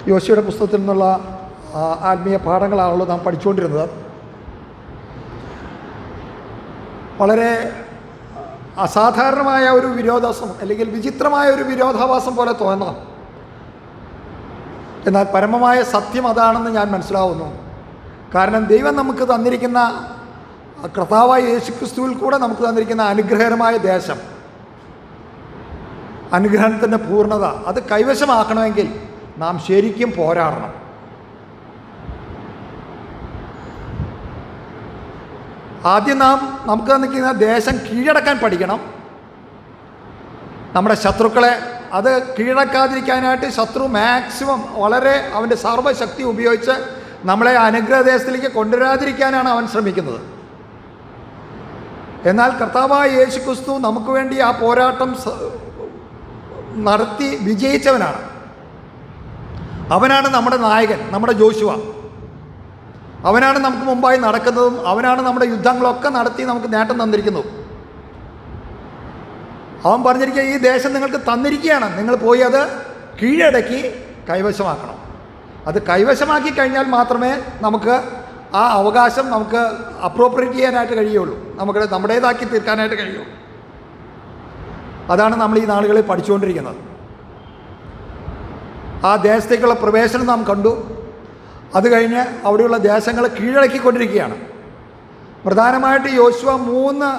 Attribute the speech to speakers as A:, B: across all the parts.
A: യോശുവയുടെ പുസ്തകത്തിൽ നിന്നുള്ള ആത്മീയ പാഠങ്ങളാണല്ലോ നാം പഠിച്ചുകൊണ്ടിരുന്നത്. വളരെ അസാധാരണമായ ഒരു വിരോധാഭാസം അല്ലെങ്കിൽ വിചിത്രമായ ഒരു വിരോധാഭാസം പോലെ തോന്നാം. എന്നാൽ പരമമായ സത്യം അതാണെന്ന് ഞാൻ മനസ്സിലാവുന്നു. കാരണം ദൈവം നമുക്ക് തന്നിരിക്കുന്ന, കർത്താവായ യേശുക്രിസ്തുവിൽ കൂടെ നമുക്ക് തന്നിരിക്കുന്ന അനുഗ്രഹകരമായ ദേശം, അനുഗ്രഹത്തിൻ്റെ പൂർണ്ണത, അത് കൈവശമാക്കണമെങ്കിൽ നാം ശരിക്കും പോരാടണം. ആദ്യം നമുക്ക് തന്നിരിക്കുന്ന ദേശം കീഴടക്കാൻ പഠിക്കണം. നമ്മുടെ ശത്രുക്കളെ അത് കീഴടക്കാതിരിക്കാനായിട്ട് ശത്രു മാക്സിമം വളരെ അവൻ്റെ സർവ്വശക്തി ഉപയോഗിച്ച് നമ്മളെ അനുഗ്രഹദേശത്തിലേക്ക് കൊണ്ടുവരാതിരിക്കാനാണ് അവൻ ശ്രമിക്കുന്നത്. എന്നാൽ കർത്താവായ യേശുക്രിസ്തു നമുക്ക് വേണ്ടി ആ പോരാട്ടം നടത്തി വിജയിച്ചവനാണ്. അവനാണ് നമ്മുടെ നായകൻ, നമ്മുടെ ജോഷുവ. അവനാണ് നമുക്ക് മുമ്പായി നടക്കുന്നതും അവനാണ് നമ്മുടെ യുദ്ധങ്ങളൊക്കെ നടത്തി നമുക്ക് നേട്ടം തന്നിരിക്കുന്നതും. അവൻ പറഞ്ഞിരിക്കുക, ഈ ദേശം നിങ്ങൾക്ക് തന്നിരിക്കുകയാണ്, നിങ്ങൾ പോയി അത് കീഴടക്കി കൈവശമാക്കണം. അത് കൈവശമാക്കി കഴിഞ്ഞാൽ മാത്രമേ നമുക്ക് ആ അവകാശം നമുക്ക് അപ്രോപ്രിയേറ്റ് ചെയ്യാനായിട്ട് കഴിയുള്ളൂ, നമുക്ക് നമ്മുടേതാക്കി തീർക്കാനായിട്ട് കഴിയുള്ളൂ. അതാണ് നമ്മൾ ഈ നാളുകളിൽ പഠിച്ചുകൊണ്ടിരിക്കുന്നത്. ആ ദേശത്തേക്കുള്ള പ്രവേശനം നാം കണ്ടു. അത് കഴിഞ്ഞ് അവിടെയുള്ള ദേശങ്ങൾ കീഴടക്കിക്കൊണ്ടിരിക്കുകയാണ്. പ്രധാനമായിട്ട് യോശുവ 3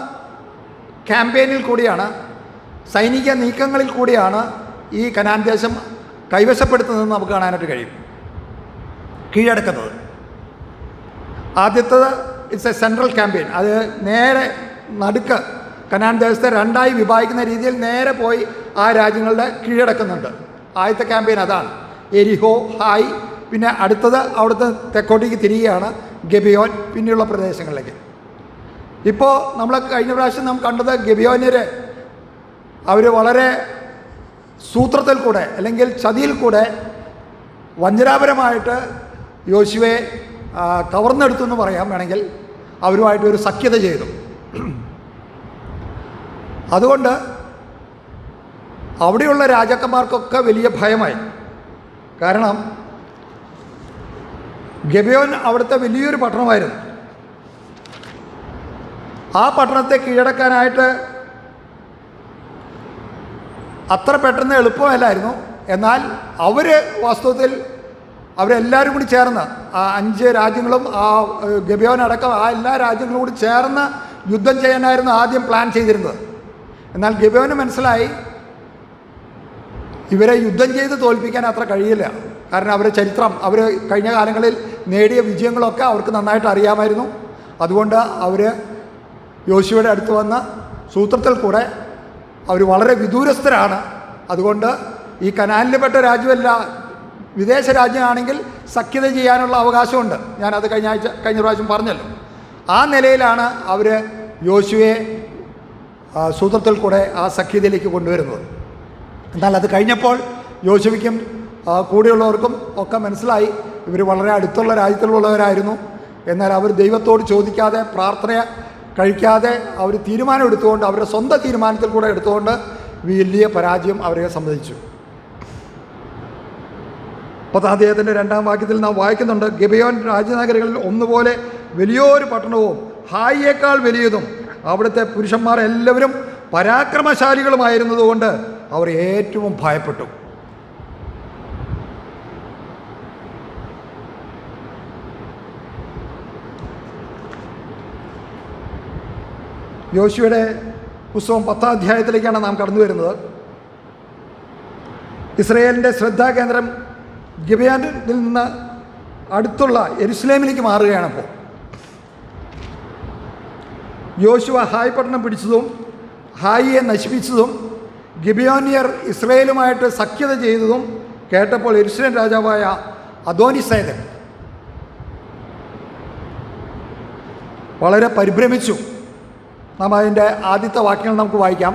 A: ക്യാമ്പയിനിൽ കൂടിയാണ്, സൈനിക നീക്കങ്ങളിൽ കൂടിയാണ് ഈ കനാൻ ദേശം കൈവശപ്പെടുത്തുന്നതെന്ന് നമുക്ക് കാണാനായിട്ട് കഴിയും, കീഴടക്കുന്നത്. ആദ്യത്തേത് ഇറ്റ്സ് എ സെൻട്രൽ ക്യാമ്പയിൻ. അത് നേരെ നടുക്ക് കനാൻ ദേശത്തെ 2ആയി വിഭാഗിക്കുന്ന രീതിയിൽ നേരെ പോയി ആ രാജ്യങ്ങളുടെ കീഴടക്കുന്നുണ്ട്. ആദ്യത്തെ ക്യാമ്പയിൻ അതാണ്. എരിഹോ, ഹായ്, പിന്നെ അടുത്തത് അവിടുത്തെ തെക്കോട്ടേക്ക് തിരികെയാണ് ഗെബിയോൻ, പിന്നെയുള്ള പ്രദേശങ്ങളിലേക്ക്. ഇപ്പോൾ നമ്മൾ കഴിഞ്ഞ പ്രാവശ്യം നാം കണ്ടത് ഗെബിയോന്യരെ അവർ വളരെ സൂത്രത്തിൽ കൂടെ അല്ലെങ്കിൽ ചതിയിൽ കൂടെ വഞ്ചനാപരമായിട്ട് യോശുവയെ കവർന്നെടുത്തു എന്ന് പറയാം വേണമെങ്കിൽ. അവരുമായിട്ടൊരു സഖ്യത ചെയ്തു. അതുകൊണ്ട് അവിടെയുള്ള രാജാക്കന്മാർക്കൊക്കെ വലിയ ഭയമായി. കാരണം ഗെബിയോൻ അവിടുത്തെ വലിയൊരു പട്ടണമായിരുന്നു. ആ പട്ടണത്തെ കീഴടക്കാനായിട്ട് അത്ര പെട്ടെന്ന് എളുപ്പമല്ലായിരുന്നു. എന്നാൽ അവർ വാസ്തവത്തിൽ അവരെല്ലാവരും കൂടി ചേർന്ന്, ആ 5 രാജ്യങ്ങളും ആ ഗെബിയോനടക്കം ആ എല്ലാ രാജ്യങ്ങളും കൂടി ചേർന്ന് യുദ്ധം ചെയ്യാനായിരുന്നു ആദ്യം പ്ലാൻ ചെയ്തിരുന്നത്. എന്നാൽ ഗെബിയോന് മനസ്സിലായി ഇവരെ യുദ്ധം ചെയ്ത് തോൽപ്പിക്കാൻ അത്ര കഴിയില്ല. കാരണം അവരുടെ ചരിത്രം, അവർ കഴിഞ്ഞ കാലങ്ങളിൽ നേടിയ വിജയങ്ങളൊക്കെ അവർക്ക് നന്നായിട്ട് അറിയാമായിരുന്നു. അതുകൊണ്ട് അവർ യോശുവയുടെ അടുത്ത് വന്ന സൂത്രത്തിൽ കൂടെ അവർ വളരെ വിദൂരസ്ഥരാണ്. അതുകൊണ്ട് ഈ കനാനിൽ പെട്ട രാജ്യമല്ല, വിദേശ രാജ്യമാണെങ്കിൽ സഖ്യത ചെയ്യാനുള്ള അവകാശമുണ്ട്. ഞാനത് കഴിഞ്ഞ പ്രാവശ്യം പറഞ്ഞല്ലോ. ആ നിലയിലാണ് അവർ യോശുവയെ സൂത്രത്തിൽ കൂടെ ആ സഖ്യതയിലേക്ക് കൊണ്ടുവരുന്നത്. എന്നാൽ അത് കഴിഞ്ഞപ്പോൾ യോശുവയ്ക്കും കൂടെയുള്ളവർക്കും ഒക്കെ മനസ്സിലായി ഇവർ വളരെ അടുത്തുള്ള രാജ്യത്തിലുള്ളവരായിരുന്നു. എന്നാൽ അവർ ദൈവത്തോട് ചോദിക്കാതെ, പ്രാർത്ഥന കഴിക്കാതെ അവർ തീരുമാനം എടുത്തുകൊണ്ട്, അവരുടെ സ്വന്തം തീരുമാനത്തിൽ കൂടെ എടുത്തുകൊണ്ട് വലിയ പരാജയം അവരെ സംബന്ധിച്ചു. 10-ാം അധ്യായത്തിൻ്റെ 2-ാം വാക്യത്തിൽ നാം വായിക്കുന്നുണ്ട്, ഗിബെയോൻ രാജനഗരങ്ങളിൽ ഒന്നുപോലെ വലിയൊരു പട്ടണവും ഹായിയേക്കാൾ വലിയതും അവിടുത്തെ പുരുഷന്മാർ എല്ലാവരും പരാക്രമശാലികളുമായിരുന്നതുകൊണ്ട് അവർ ഏറ്റവും ഭയപ്പെട്ടു. യോശുവയുടെ പുസ്തകം 10-ാം അധ്യായത്തിലേക്കാണ് നാം കടന്നു വരുന്നത്. ഇസ്രയേലിൻ്റെ ശ്രദ്ധാകേന്ദ്രം ഗിബെയോനിൽ നിന്ന് അടുത്തുള്ള യെരുശലേമിലേക്ക് മാറുകയാണപ്പോൾ. യോശുവ ഹായ് പട്ടണം പിടിച്ചതും ഹായിയെ നശിപ്പിച്ചതും ഗിബെയോന്യർ ഇസ്രയേലുമായിട്ട് സഖ്യത ചെയ്തതും കേട്ടപ്പോൾ യെരുശലേം രാജാവായ അദോനിസേദൻ വളരെ പരിഭ്രമിച്ചു. നാം അതിൻ്റെ ആദ്യത്തെ വാക്യങ്ങൾ നമുക്ക് വായിക്കാം.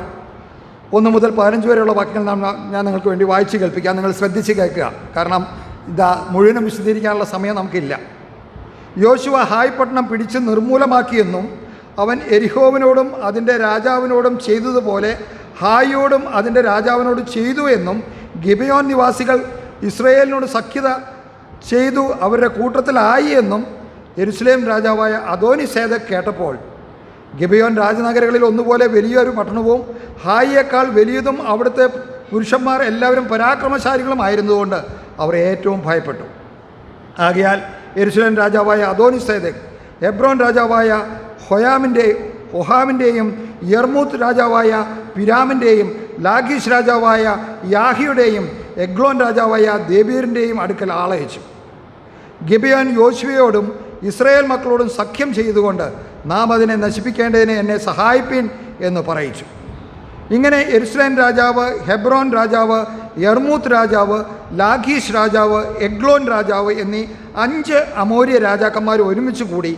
A: 1 മുതൽ 15 വരെയുള്ള വാക്യങ്ങൾ ഞാൻ നിങ്ങൾക്ക് വേണ്ടി വായിച്ച് കേൾപ്പിക്കാം. നിങ്ങൾ ശ്രദ്ധിച്ച് കേൾക്കുക, കാരണം ഇതാ മുഴുവനും വിശദീകരിക്കാനുള്ള സമയം നമുക്കില്ല. യോശുവ ഹായ് പട്ടണം പിടിച്ച് നിർമൂലമാക്കിയെന്നും അവൻ എരിഹോവിനോടും അതിൻ്റെ രാജാവിനോടും ചെയ്തതുപോലെ ഹായിയോടും അതിൻ്റെ രാജാവിനോടും ചെയ്തു എന്നും ഗിബെയോൻ നിവാസികൾ ഇസ്രായേലിനോട് സഖ്യത ചെയ്തു അവരുടെ കൂട്ടത്തിലായി എന്നും യെരുശലേം രാജാവായ അദോനിസേദെക്ക് കേട്ടപ്പോൾ ഗിബെയോൻ രാജനഗരങ്ങളിൽ ഒന്നുപോലെ വലിയൊരു പട്ടണവും ഹായിയേക്കാൾ വലിയതും അവിടുത്തെ പുരുഷന്മാർ എല്ലാവരും പരാക്രമശാലികളുമായിരുന്നതുകൊണ്ട് അവർ ഏറ്റവും ഭയപ്പെട്ടു. ആകയാൽ യെരുശലേം രാജാവായ അദോനിസേദെക്ക് ഹെബ്രോൻ രാജാവായ ഹൊഹാമിൻ്റെയും യർമൂത്ത് രാജാവായ പിരാമിൻ്റെയും ലാഖീഷ് രാജാവായ യാഹിയുടെയും എഗ്ലോൻ രാജാവായ ദെബീറിൻ്റെയും അടുക്കൽ ആളയച്ചു. ഗിബെയോൻ യോശുവയോടും ഇസ്രായേൽ മക്കളോടും സഖ്യം ചെയ്തുകൊണ്ട് നാം അതിനെ നശിപ്പിക്കേണ്ടതിന് എന്നെ സഹായിപ്പീൻ എന്ന് പറയിച്ചു. ഇങ്ങനെ യെരുശലേം രാജാവ്, ഹെബ്രോൻ രാജാവ്, യർമൂത്ത് രാജാവ്, ലാഖീഷ് രാജാവ്, എഗ്ലോൻ രാജാവ് എന്നീ 5 അമോര്യ രാജാക്കന്മാർ ഒരുമിച്ച് കൂടി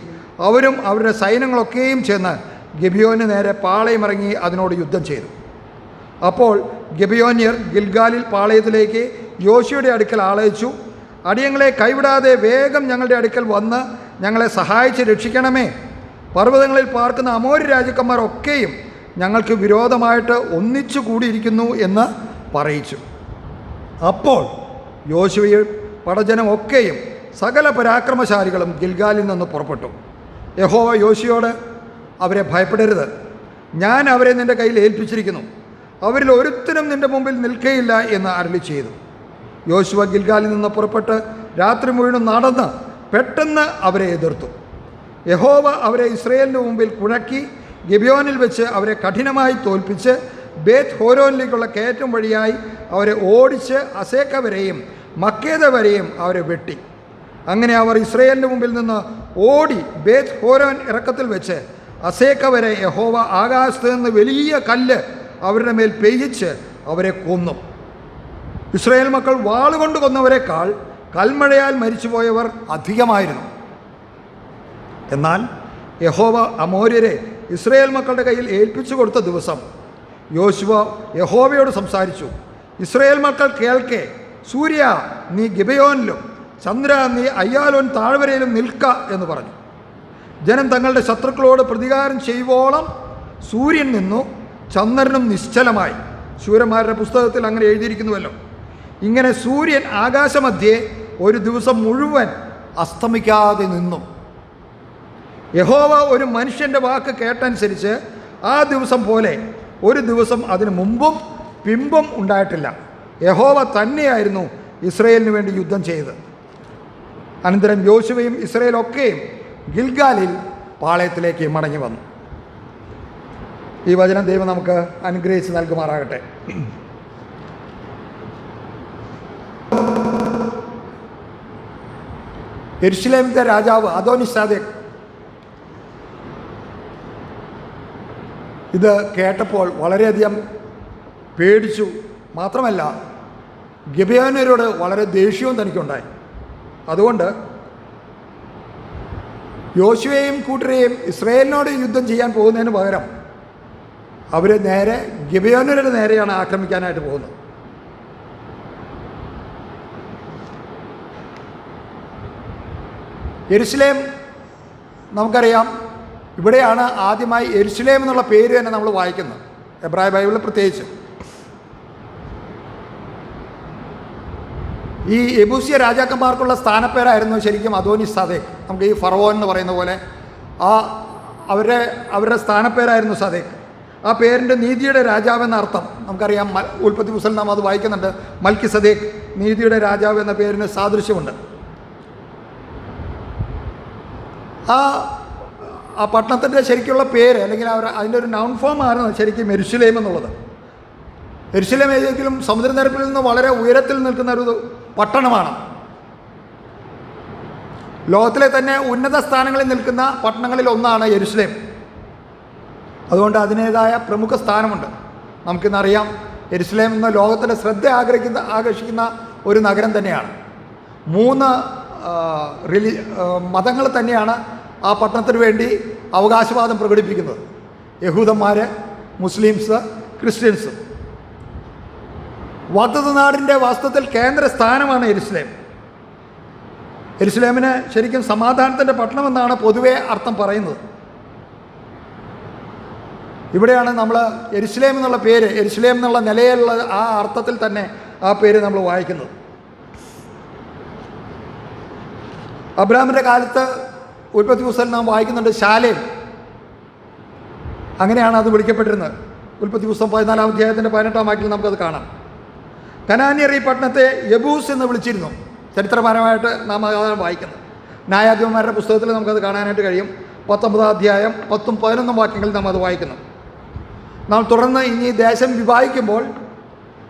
A: അവരും അവരുടെ സൈന്യങ്ങളൊക്കെയും ചെന്ന് ഗിബെയോന് നേരെ പാളയമിറങ്ങി അതിനോട് യുദ്ധം ചെയ്തു. അപ്പോൾ ഗിബെയോന്യർ ഗിൽഗാലിൽ പാളയത്തിലേക്ക് യോശുവയുടെ അടുക്കൽ ആളയച്ചു. അടിയങ്ങളെ കൈവിടാതെ വേഗം ഞങ്ങളുടെ അടുക്കൽ വന്ന് ഞങ്ങളെ സഹായിച്ച് രക്ഷിക്കണമേ. പർവ്വതങ്ങളിൽ പാർക്കുന്ന അമോര്യ രാജാക്കന്മാരൊക്കെയും ഞങ്ങൾക്ക് വിരോധമായിട്ട് ഒന്നിച്ചു കൂടിയിരിക്കുന്നു എന്ന് പറയിച്ചു. അപ്പോൾ യോശുവയും പടജനമൊക്കെയും സകല പരാക്രമശാലികളും ഗിൽഗാലിൽ നിന്ന് പുറപ്പെട്ടു. യഹോവ യോശുവയോട്, അവരെ ഭയപ്പെടരുത്, ഞാൻ അവരെ നിൻ്റെ കയ്യിൽ ഏൽപ്പിച്ചിരിക്കുന്നു, അവരിൽ ഒരുത്തനും നിൻ്റെ മുമ്പിൽ നിൽക്കുകയില്ല എന്ന് അരുളി ചെയ്തു. യോശുവ ഗിൽഗാലിൽ നിന്ന് പുറപ്പെട്ട് രാത്രി മുഴുവൻ നടന്ന് പെട്ടെന്ന് അവരെ എതിർത്തു. യഹോവ അവരെ ഇസ്രായേലിൻ്റെ മുമ്പിൽ കുഴക്കി ഗിബെയോനിൽ വെച്ച് അവരെ കഠിനമായി തോൽപ്പിച്ച് ബേത്ത് ഹോരോനിലേക്കുള്ള കയറ്റം വഴിയായി അവരെ ഓടിച്ച് അസേക്ക വരെയും മക്കേദ വരെയും അവരെ വെട്ടി. അങ്ങനെ അവർ ഇസ്രായേലിൻ്റെ മുമ്പിൽ നിന്ന് ഓടി ബേത്ത് ഹോരോൻ ഇറക്കത്തിൽ വെച്ച് അസേക്ക വരെ യഹോവ ആകാശത്ത് നിന്ന് വലിയ കല്ല് അവരുടെ മേൽ പെയ്യിച്ച് അവരെ കൊന്നു. ഇസ്രായേൽ മക്കൾ വാളുകൊണ്ട് കൊന്നവരെക്കാൾ കൽമഴയാൽ മരിച്ചുപോയവർ അധികമായിരുന്നു. എന്നാൽ യഹോവ അമോര്യരെ ഇസ്രായേൽ മക്കളുടെ കയ്യിൽ ഏൽപ്പിച്ചു കൊടുത്ത ദിവസം യോശുവ യഹോവയോട് സംസാരിച്ചു. ഇസ്രായേൽ മക്കൾ കേൾക്കെ, സൂര്യ നീ ഗിബെയോനിലും ചന്ദ്ര നീ അയ്യാലോൻ താഴ്വരയിലും നിൽക്ക എന്ന് പറഞ്ഞു. ജനം തങ്ങളുടെ ശത്രുക്കളോട് പ്രതികാരം ചെയ്യുവോളം സൂര്യൻ നിന്നു, ചന്ദ്രനും നിശ്ചലമായി. ശൂരന്മാരുടെ പുസ്തകത്തിൽ അങ്ങനെ എഴുതിയിരിക്കുന്നുവല്ലോ. ഇങ്ങനെ സൂര്യൻ ആകാശമധ്യേ ഒരു ദിവസം മുഴുവൻ അസ്തമിക്കാതെ നിന്നു. യഹോവ ഒരു മനുഷ്യൻ്റെ വാക്ക് കേട്ടനുസരിച്ച് ആ ദിവസം പോലെ ഒരു ദിവസം അതിനു മുമ്പും പിമ്പും ഉണ്ടായിട്ടില്ല. യഹോവ തന്നെയായിരുന്നു ഇസ്രായേലിന് വേണ്ടി യുദ്ധം ചെയ്തത്. അനന്തരം യോശുവയും ഇസ്രായേലൊക്കെയും ഗിൽഗാലിൽ പാളയത്തിലേക്ക് മടങ്ങി വന്നു. ഈ വചനം ദൈവം നമുക്ക് അനുഗ്രഹിച്ച് നൽകുമാറാകട്ടെ. യെരുശലേമിലെ രാജാവ് അദോനിസേദെക്ക് ഇത് കേട്ടപ്പോൾ വളരെയധികം പേടിച്ചു. മാത്രമല്ല ഗിബെയോന്യരോട് വളരെ ദേഷ്യവും തനിക്കുണ്ടായി. അതുകൊണ്ട് യോശുവയെയും കൂട്ടരെയും ഇസ്രായേലിനോട് യുദ്ധം ചെയ്യാൻ പോകുന്നതിന് പകരം അവർ നേരെ ഗിബെയോന്യരുടെ നേരെയാണ് ആക്രമിക്കാനായിട്ട് പോകുന്നത്. യെരുശലേം നമുക്കറിയാം, ഇവിടെയാണ് ആദ്യമായി യെരുശലേം എന്നുള്ള പേര് തന്നെ നമ്മൾ വായിക്കുന്നത്, എബ്രായ ബൈബിളിൽ പ്രത്യേകിച്ച്. ഈ യെബൂസ്യ രാജാക്കന്മാർക്കുള്ള സ്ഥാനപ്പേരായിരുന്നു ശരിക്കും അദോനിസേദെക്ക്. നമുക്ക് ഈ ഫറവോൻ എന്ന് പറയുന്ന പോലെ അവരുടെ സ്ഥാനപ്പേരായിരുന്നു സദേക്ക്. ആ പേരിൻ്റെ നീതിയുടെ രാജാവ് എന്ന അർത്ഥം നമുക്കറിയാം. ഉൽപ്പത്തി പുസ്തകം നാം അത് വായിക്കുന്നുണ്ട്. മൽക്കിസദേക്ക്, നീതിയുടെ രാജാവ് എന്ന പേരിന് സാദൃശ്യമുണ്ട്. ആ പട്ടണത്തിൻ്റെ ശരിക്കുള്ള പേര് അല്ലെങ്കിൽ അതിൻ്റെ ഒരു നൗൺ ഫോം ആയിരുന്നു ശരിക്കും യെരുശലേം എന്നുള്ളത്. യെരുശലേം ഏതെങ്കിലും സമുദ്രനിരപ്പിൽ നിന്ന് വളരെ ഉയരത്തിൽ നിൽക്കുന്ന ഒരു പട്ടണമാണ്. ലോകത്തിലെ തന്നെ ഉന്നത സ്ഥാനങ്ങളിൽ നിൽക്കുന്ന പട്ടണങ്ങളിൽ ഒന്നാണ് യെരുശലേം. അതുകൊണ്ട് അതിൻ്റേതായ പ്രമുഖ സ്ഥാനമുണ്ട്. നമുക്കിന്നറിയാം, യെരുശലേം എന്ന ലോകത്തിൻ്റെ ശ്രദ്ധ ആകർഷിക്കുന്ന ഒരു നഗരം തന്നെയാണ്. 3 മതങ്ങൾ തന്നെയാണ് ആ പട്ടണത്തിന് വേണ്ടി അവകാശവാദം പ്രകടിപ്പിക്കുന്നത്: യഹൂദന്മാർ, മുസ്ലിംസ്, ക്രിസ്ത്യൻസ്. വാഗ്ദത്ത നാടിൻ്റെ വാസ്തവത്തിൽ കേന്ദ്ര സ്ഥാനമാണ് യെരുശലേം. യെരുശലേമിന് ശരിക്കും സമാധാനത്തിൻ്റെ പട്ടണമെന്നാണ് പൊതുവേ അർത്ഥം പറയുന്നത്. ഇവിടെയാണ് നമ്മൾ യെരുശലേം എന്നുള്ള പേര്, യെരുശലേം എന്നുള്ള നിലയിലുള്ള ആ അർത്ഥത്തിൽ തന്നെ ആ പേര് നമ്മൾ വായിക്കുന്നത്. അബ്രഹാമിൻ്റെ കാലത്ത് ഉൽപ്പത്തി പുസ്തകത്തിൽ നാം വായിക്കുന്നുണ്ട് ശാലേം, അങ്ങനെയാണ് അത് വിളിക്കപ്പെട്ടിരുന്നത്. ഉൽപ്പത്തി പുസ്തകം 14-ാം അധ്യായത്തിൻ്റെ 18-ാം വാക്യത്തിൽ നമുക്കത് കാണാം. കനാന്യർ ഈ പട്ടണത്തെ യബൂസ് എന്ന് വിളിച്ചിരുന്നു. ചരിത്രപരമായിട്ട് നാം അതാണ് വായിക്കുന്നത്. ന്യായാധിപന്മാരുടെ പുസ്തകത്തിൽ നമുക്കത് കാണാനായിട്ട് കഴിയും. 19-ാം അധ്യായം 10ഉം 11ഉം വാക്യങ്ങളിൽ നാം അത് വായിക്കുന്നു. നാം തുടർന്ന് ഇനി ദേശം വിഭാഗിക്കുമ്പോൾ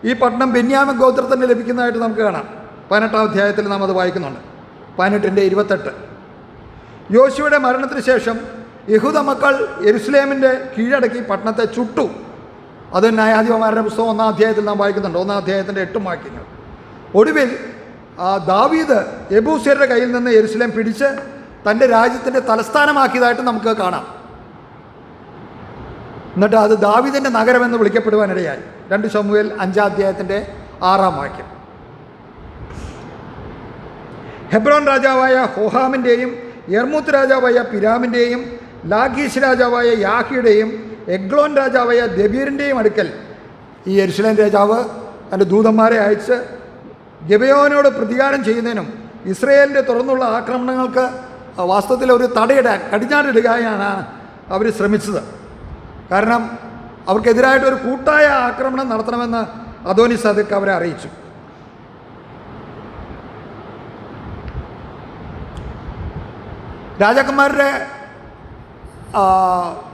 A: ഈ പട്ടണം ബെന്യാമിൻ ഗോത്രത്തിന് ലഭിക്കുന്നതായിട്ട് നമുക്ക് കാണാം. 18-ാം അധ്യായത്തിൽ നാം അത് വായിക്കുന്നുണ്ട്. 18-28. യോശുവയുടെ മരണത്തിന് ശേഷം യഹൂദ മക്കൾ യെരുശലേമിൻ്റെ കീഴടക്കി പട്ടണത്തെ ചുട്ടു. അത് ന്യായാധിപന്മാരുടെ പുസ്തകം 1-ാം അധ്യായത്തിൽ നാം വായിക്കുന്നുണ്ട്. 1-ാം അധ്യായത്തിൻ്റെ 8 വാക്യങ്ങൾ. ഒടുവിൽ ദാവീദ് യെബൂസ്യരുടെ കയ്യിൽ നിന്ന് യെരുശലേം പിടിച്ച് തൻ്റെ രാജ്യത്തിൻ്റെ തലസ്ഥാനമാക്കിയതായിട്ട് നമുക്ക് കാണാം. എന്നിട്ട് അത് ദാവീദിൻ്റെ നഗരമെന്ന് വിളിക്കപ്പെടുവാനിടയായി. 2 ശമൂവേൽ 5-ാം അധ്യായത്തിൻ്റെ 6-ാം വാക്യം. ഹെബ്രോൻ രാജാവായ ഹോഹാമിൻ്റെയും യർമൂത്ത് രാജാവായ പിരാമിൻ്റെയും ലാഖീഷ് രാജാവായ യാഹിയുടെയും എഗ്ലോൻ രാജാവായ ദബീറിൻ്റെയും അടുക്കൽ ഈ യെരുശലേം രാജാവ് തൻ്റെ ദൂതന്മാരെ അയച്ച് ഗിബെയോനോട് പ്രതികാരം ചെയ്യുന്നതിനും ഇസ്രയേലിൻ്റെ തുറന്നുള്ള ആക്രമണങ്ങൾക്ക് വാസ്തവത്തിൽ ഒരു തടയിടാൻ കടിഞ്ഞാണിടുകയാണ് അവർ ശ്രമിച്ചത്. കാരണം അവർക്കെതിരായിട്ടൊരു കൂട്ടായ ആക്രമണം നടത്തണമെന്ന് അദോനിസേദെക്ക് അവരെ അറിയിച്ചു. രാജാക്കന്മാരുടെ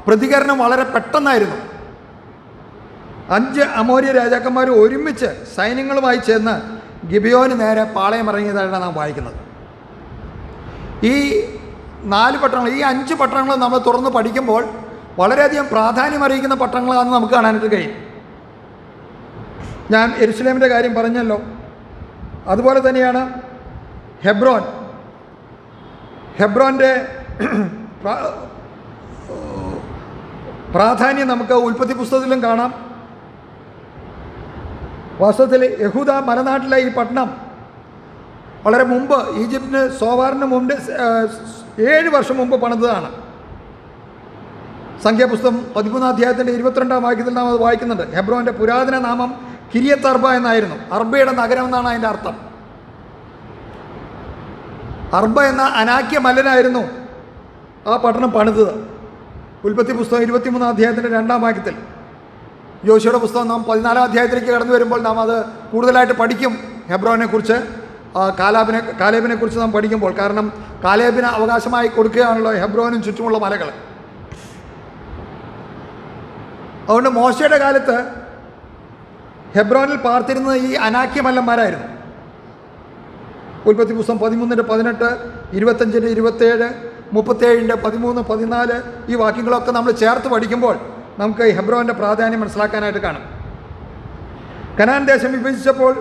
A: പ്രതികരണം വളരെ പെട്ടെന്നായിരുന്നു. 5 അമോര്യ രാജാക്കന്മാർ ഒരുമിച്ച് സൈന്യങ്ങളുമായി ചെന്ന് ഗിബെയോന് നേരെ പാളയമിറങ്ങിയതായിട്ടാണ് നാം വായിക്കുന്നത്. ഈ 4 പട്ടണങ്ങൾ, ഈ 5 പട്ടണങ്ങൾ നമ്മൾ തുറന്ന് പഠിക്കുമ്പോൾ വളരെയധികം പ്രാധാന്യം അറിയിക്കുന്ന പട്ടണങ്ങളാണെന്ന് നമുക്ക് കാണാനായിട്ട് കഴിയും. ഞാൻ യെരുശലേമിൻ്റെ കാര്യം പറഞ്ഞല്ലോ. അതുപോലെ തന്നെയാണ് ഹെബ്രോൻ്റെ പ്രാധാന്യം നമുക്ക് ഉൽപ്പത്തി പുസ്തകത്തിലും കാണാം. വാസ്തവത്തിൽ യഹൂദ മലനാട്ടിലെ ഈ പട്ടണം വളരെ മുമ്പ് ഈജിപ്തിന് സോവാറിന് മുമ്പ് 7 വർഷം മുമ്പ് പണിതതാണ്. സംഖ്യാപുസ്തകം 13-ാം അധ്യായത്തിൻ്റെ 22-ാം വാക്യത്തിൽ നാം അത് വായിക്കുന്നുണ്ട്. ഹെബ്രോൻ്റെ പുരാതന നാമം കിരിയത്ത് അർബ എന്നായിരുന്നു. അർബയുടെ നഗരം എന്നാണ് അതിൻ്റെ അർത്ഥം. അർബ എന്ന അനാക്യ മല്ലനായിരുന്നു ആ പട്ടണം പണിതത്. ഉൽപ്പത്തി പുസ്തകം 23-ാം അധ്യായത്തിൻ്റെ 2-ാം വാക്യത്തിൽ. യോശുവയുടെ പുസ്തകം നാം 14-ാം അധ്യായത്തിലേക്ക് കടന്നു വരുമ്പോൾ നാം അത് കൂടുതലായിട്ട് പഠിക്കും. ഹെബ്രോനെക്കുറിച്ച്, കാലേബിനെ കുറിച്ച് നാം പഠിക്കുമ്പോൾ. കാരണം കാലേബിന് അവകാശമായി കൊടുക്കുകയാണല്ലോ ഹെബ്രോനും ചുറ്റുമുള്ള മലകൾ. അതുകൊണ്ട് മോശയുടെ കാലത്ത് ഹെബ്രോനിൽ പാർത്തിരുന്നത് ഈ അനാക്യ മല്ലന്മാരായിരുന്നു. ഉൽപ്പത്തി പുസ്തകം 13-18, 25-27, 37-13-14 ഈ വാക്യങ്ങളൊക്കെ നമ്മൾ ചേർത്ത് പഠിക്കുമ്പോൾ നമുക്ക് ഹെബ്രോൻ്റെ പ്രാധാന്യം മനസ്സിലാക്കാനായിട്ട് കാണും. കനാൻ ദേശം വിഭജിച്ചപ്പോൾ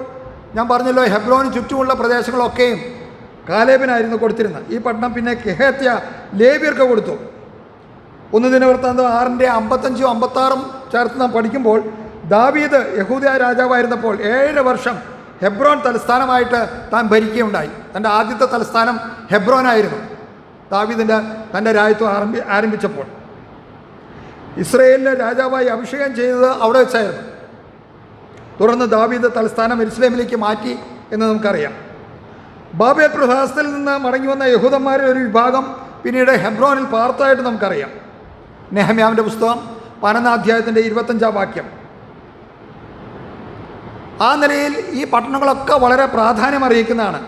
A: ഞാൻ പറഞ്ഞല്ലോ, ഹെബ്രോന് ചുറ്റുമുള്ള പ്രദേശങ്ങളൊക്കെയും കാലേബിനായിരുന്നു കൊടുത്തിരുന്നത്. ഈ പട്ടണം പിന്നെ കെഹേത്യ ലേവ്യർക്ക് കൊടുത്തു. 1 ദിനവൃത്താന്തം 6-55-56 ചേർത്ത് നാം പഠിക്കുമ്പോൾ ദാവീദ് യഹൂദ രാജാവായിരുന്നപ്പോൾ 7 വർഷം ഹെബ്രോൻ തലസ്ഥാനമായിട്ട് താൻ ഭരിക്കുകയുണ്ടായി. തൻ്റെ ആദ്യത്തെ തലസ്ഥാനം ഹെബ്രോനായിരുന്നു തൻ്റെ രാജ്യത്വം ആരംഭിച്ചപ്പോൾ. ഇസ്രയേലിലെ രാജാവായി അഭിഷേകം ചെയ്തത് അവിടെ വെച്ചായിരുന്നു. തുടർന്ന് ദാവീദ് തലസ്ഥാനം യെരുശലേമിലേക്ക് മാറ്റി എന്ന് നമുക്കറിയാം. ബാബേൽ പ്രവാസത്തിൽ നിന്ന് മടങ്ങി വന്ന യഹൂദന്മാരിൽ ഒരു വിഭാഗം പിന്നീട് ഹെബ്രോനിൽ പാർത്തതായിട്ട് നമുക്കറിയാം. നെഹമ്യാവിൻ്റെ പുസ്തകം 12-ാം അധ്യായത്തിൻ്റെ 25-ാം വാക്യം. ആ നിലയിൽ ഈ പട്ടണങ്ങളൊക്കെ വളരെ പ്രാധാന്യം അറിയിക്കുന്നതാണ്.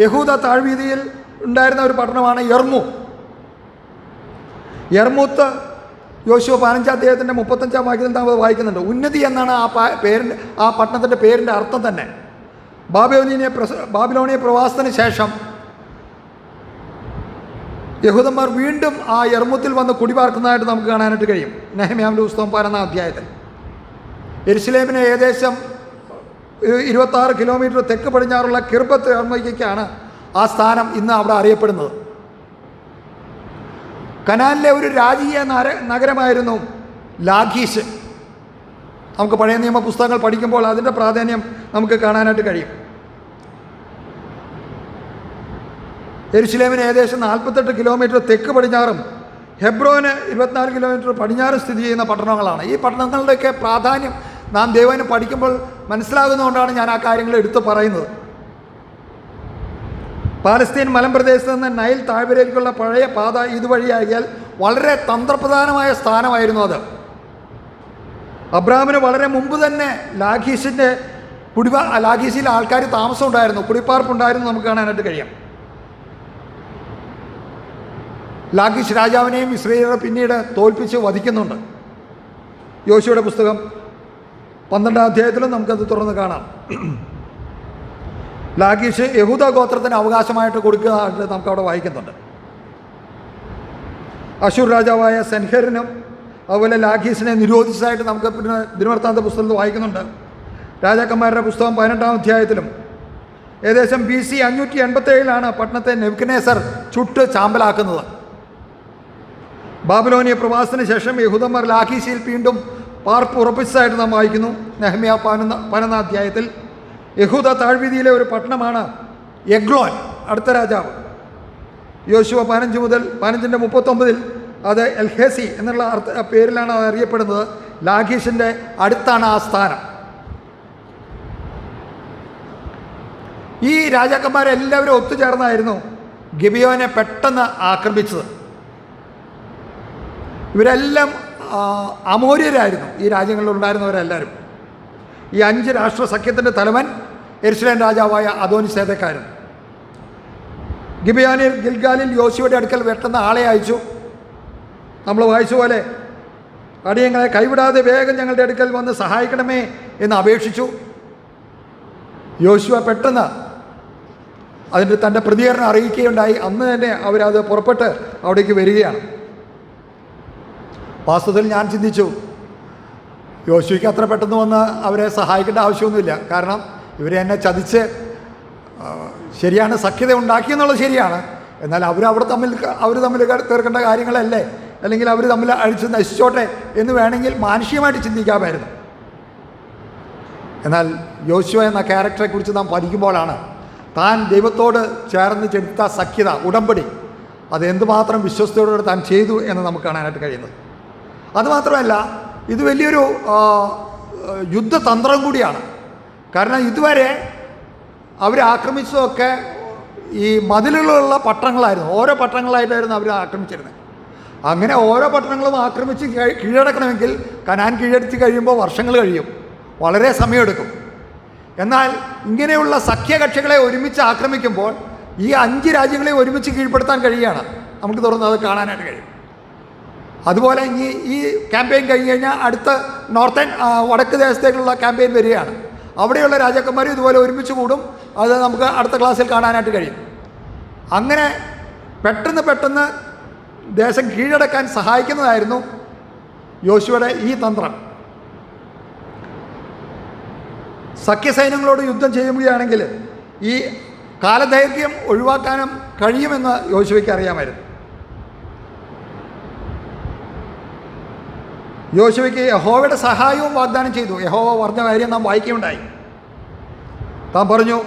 A: യഹൂദ താഴ്വീതിയിൽ ഉണ്ടായിരുന്ന ഒരു പട്ടണമാണ് യർമൂത്ത്. യോശുവ 15-ാം അധ്യായത്തിൻ്റെ 35-ാം വാക്യത്തിൽ നാം വായിക്കുന്നുണ്ട്. ഉന്നതി എന്നാണ് ആ പട്ടണത്തിൻ്റെ പേരിൻ്റെ അർത്ഥം തന്നെ. ബാബിലോണിയ പ്രവാസത്തിന് ശേഷം യഹൂദന്മാർ വീണ്ടും ആ യർമൂത്തിൽ വന്ന് കുടിപാർക്കുന്നതായിട്ട് നമുക്ക് കാണാനായിട്ട് കഴിയും. നെഹമ്യാവിൻ്റെ പുസ്തകം 12-ാം അധ്യായത്തിൽ. യെരുശലേമിന് ഏകദേശം 26 കിലോമീറ്റർ തെക്ക് പടിഞ്ഞാറുള്ള കിർബത്ത് യർമ്മയ്ക്കാണ് ആ സ്ഥാനം ഇന്ന് അവിടെ അറിയപ്പെടുന്നത്. കനാനിലെ ഒരു രാജീയ നഗരമായിരുന്നു ലാഖീഷ്. നമുക്ക് പഴയ നിയമ പുസ്തകങ്ങൾ പഠിക്കുമ്പോൾ അതിൻ്റെ പ്രാധാന്യം നമുക്ക് കാണാനായിട്ട് കഴിയും. യെരുശലേമിന് ഏകദേശം 48 കിലോമീറ്റർ തെക്ക് പടിഞ്ഞാറും ഹെബ്രോന് 24 കിലോമീറ്റർ പടിഞ്ഞാറും സ്ഥിതി ചെയ്യുന്ന പട്ടണങ്ങളാണ്. ഈ പട്ടണങ്ങളുടെയൊക്കെ പ്രാധാന്യം നാം ദൈവനെ പഠിക്കുമ്പോൾ മനസ്സിലാകുന്നതുകൊണ്ടാണ് ഞാൻ ആ കാര്യങ്ങൾ എടുത്തു പറയുന്നത്. പാലസ്തീൻ മലമ്പ്രദേശത്ത് നിന്ന് നൈൽ താഴ്വരയിലേക്കുള്ള പഴയ പാത ഇതുവഴിയാകിയാൽ വളരെ തന്ത്രപ്രധാനമായ സ്ഥാനമായിരുന്നു അത്. അബ്രാമിന് വളരെ മുമ്പ് തന്നെ ലാഖീസിൽ ആൾക്കാർ താമസം ഉണ്ടായിരുന്നു, കുടിപ്പാർപ്പുണ്ടായിരുന്നു നമുക്ക് കാണാനായിട്ട് കഴിയാം. ലാഖീഷ് രാജാവിനെയും ഇസ്രായേലിനെ പിന്നീട് തോൽപ്പിച്ച് വധിക്കുന്നുണ്ട്. യോശുവയുടെ പുസ്തകം 12-ാം അധ്യായത്തിലും നമുക്കത് തുറന്ന് കാണാം. ലാഖീഷ് യഹൂദ ഗോത്രത്തിന് അവകാശമായിട്ട് കൊടുക്കുന്നതായിട്ട് നമുക്കവിടെ വായിക്കുന്നുണ്ട്. അശൂർ രാജാവായ സെൻഹെറിനും അതുപോലെ ലാഖീസിനെ നിരോധിച്ചതായിട്ട് നമുക്ക് പിന്നെ ദിനവൃത്താന്ത പുസ്തകത്തിൽ വായിക്കുന്നുണ്ട്. രാജാക്കന്മാരുടെ പുസ്തകം 18-ാം അധ്യായത്തിലും ഏകദേശം BC 587 പട്ടണത്തെ നെബൂഖദ്നേസർ ചുട്ട് ചാമ്പലാക്കുന്നത്. ബാബിലോണിയ പ്രവാസത്തിന് ശേഷം യഹൂദന്മാർ ലാഖീശിൽ വീണ്ടും പാർപ്പ് ഉറപ്പിച്ചതായിട്ട് നാം വായിക്കുന്നു. നെഹമ്യാ 11-ാം അധ്യായത്തിൽ യഹൂദ താഴ്വീതിയിലെ ഒരു പട്ടണമാണ് എഗ്ലോൻ, അടുത്ത രാജാവ്. യോശുവ 15:39 അത് എൽഹേസി എന്നുള്ള പേരിലാണ് അത് അറിയപ്പെടുന്നത്. ലാഖീഷിൻ്റെ അടുത്താണ് ആ സ്ഥാനം. ഈ രാജാക്കന്മാരെല്ലാവരും ഒത്തുചേർന്നായിരുന്നു ഗിബിയോനെ പെട്ടെന്ന് ആക്രമിച്ചത്. ഇവരെല്ലാം അമോര്യരായിരുന്നു, ഈ രാജ്യങ്ങളിലുണ്ടായിരുന്നവരെല്ലാവരും. ഈ 5 രാഷ്ട്ര സഖ്യത്തിൻ്റെ തലവൻ യെരുശലേം രാജാവായ അദോനിസേദെക്കാരൻ. ഗിബിയോനിൽ ഗിൽഗാലിൽ യോശുവയുടെ അടുക്കൽ പെട്ടെന്ന് ആളെ അയച്ചു. നമ്മൾ വായിച്ച പോലെ അടിയങ്ങളെ കൈവിടാതെ വേഗം ഞങ്ങളുടെ അടുക്കൽ വന്ന് സഹായിക്കണമേ എന്ന് അപേക്ഷിച്ചു. യോശുവ പെട്ടെന്ന് തൻ്റെ പ്രതികരണം അറിയിക്കുകയുണ്ടായി. അന്ന് തന്നെ അവരത് പുറപ്പെട്ട് അവിടേക്ക് വരികയാണ്. വാസ്തവത്തിൽ ഞാൻ ചിന്തിച്ചു, യോശുവയ്ക്ക് അത്ര പെട്ടെന്ന് വന്ന് അവരെ സഹായിക്കേണ്ട ആവശ്യമൊന്നുമില്ല. കാരണം ഇവരെ എന്നെ ചതിച്ച് ശരിയാണ് സഖ്യത ഉണ്ടാക്കിയെന്നുള്ളത് ശരിയാണ്. എന്നാൽ അവർ തമ്മിൽ തീർക്കേണ്ട കാര്യങ്ങളല്ലേ, അല്ലെങ്കിൽ അവർ തമ്മിൽ അഴിച്ച് നശിച്ചോട്ടെ എന്ന് വേണമെങ്കിൽ മാനുഷികമായിട്ട് ചിന്തിക്കാമായിരുന്നു. എന്നാൽ യോശുവ എന്ന ക്യാരക്ടറെക്കുറിച്ച് നാം പഠിക്കുമ്പോഴാണ് താൻ ദൈവത്തോട് ചേർന്ന് ചെലുത്ത സഖ്യത, ഉടമ്പടി, അത് എന്തുമാത്രം വിശ്വസ്തയോടെ താൻ ചെയ്തു എന്ന് നമുക്ക് കാണാനായിട്ട് കഴിയുന്നത്. അതുമാത്രമല്ല, ഇത് വലിയൊരു യുദ്ധതന്ത്രം കൂടിയാണ്. കാരണം ഇതുവരെ അവർ ആക്രമിച്ചതൊക്കെ ഈ മതിലുകളുള്ള പട്ടണങ്ങളായിരുന്നു. ഓരോ പട്ടണങ്ങളായിട്ടായിരുന്നു അവർ ആക്രമിച്ചിരുന്നത്. അങ്ങനെ ഓരോ പട്ടണങ്ങളും ആക്രമിച്ച് കീഴടക്കണമെങ്കിൽ കനാൻ കീഴടക്കി കഴിയുമ്പോൾ വർഷങ്ങൾ കഴിയും, വളരെ സമയമെടുക്കും. എന്നാൽ ഇങ്ങനെയുള്ള സഖ്യകക്ഷികളെ ഒരുമിച്ച് ആക്രമിക്കുമ്പോൾ ഈ 5 രാജ്യങ്ങളെ ഒരുമിച്ച് കീഴ്പ്പെടുത്താൻ കഴിയുകയാണ്. നമുക്ക് തുറന്ന് അത് കാണാനായിട്ട് കഴിയും. അതുപോലെ ഈ ക്യാമ്പയിൻ കഴിഞ്ഞ് കഴിഞ്ഞാൽ അടുത്ത വടക്ക് ദേശത്തേക്കുള്ള ക്യാമ്പയിൻ വരികയാണ്. അവിടെയുള്ള രാജാക്കന്മാർ ഇതുപോലെ ഒരുമിച്ച് കൂടും. അത് നമുക്ക് അടുത്ത ക്ലാസ്സിൽ കാണാനായിട്ട് കഴിയും. അങ്ങനെ പെട്ടെന്ന് ദേശം കീഴടക്കാൻ സഹായിക്കുന്നതായിരുന്നു യോശുവയുടെ ഈ തന്ത്രം. സഖ്യസൈന്യങ്ങളോട് യുദ്ധം ചെയ്യുകയാണെങ്കിൽ ഈ കാലദൈർഘ്യം ഒഴിവാക്കാനും കഴിയുമെന്ന് യോശുവയ്ക്ക് അറിയാമായിരുന്നു. യോശുവയ്ക്ക് യഹോവയുടെ സഹായവും വാഗ്ദാനം ചെയ്തു. യഹോവ പറഞ്ഞ കാര്യം നാം വായിക്കുകയുണ്ടായി. താൻ പറഞ്ഞു,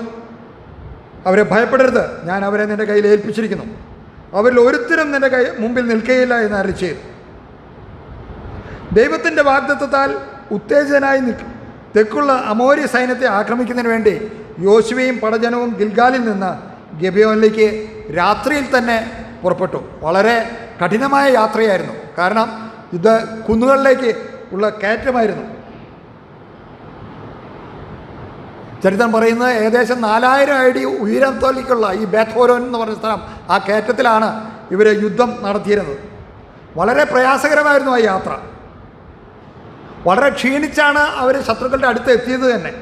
A: അവരെ ഭയപ്പെടരുത്, ഞാൻ അവരെ നിൻ്റെ കയ്യിൽ ഏൽപ്പിച്ചിരിക്കുന്നു, അവരിൽ ഒരുത്തരും നിൻ്റെ മുമ്പിൽ നിൽക്കുകയില്ല എന്ന് അരുളി ചെയ്തു. ദൈവത്തിൻ്റെ വാഗ്ദത്തത്താൽ ഉത്തേജിതനായി തെക്കുള്ള അമോര്യ സൈന്യത്തെ ആക്രമിക്കുന്നതിന് വേണ്ടി യോശുവയും പടജനവും ഗിൽഗാലിൽ നിന്ന് ഗിബെയോനിലേക്ക് രാത്രിയിൽ തന്നെ പുറപ്പെട്ടു. വളരെ കഠിനമായ യാത്രയായിരുന്നു. കാരണം ഇത് കുന്നുകളിലേക്ക് ഉള്ള കയറ്റമായിരുന്നു. ചരിത്രം പറയുന്നത് ഏകദേശം 4000 അടി ഉയരത്തോലേക്കുള്ള ഈ ബേത്ത്ഹോരോൻ എന്ന് പറഞ്ഞ സ്ഥലം, ആ കയറ്റത്തിലാണ് ഇവർ യുദ്ധം നടത്തിയിരുന്നത്. വളരെ പ്രയാസകരമായിരുന്നു ആ യാത്ര. വളരെ ക്ഷീണിച്ചാണ് അവർ ശത്രുക്കളുടെ അടുത്ത് എത്തിയത് തന്നെ.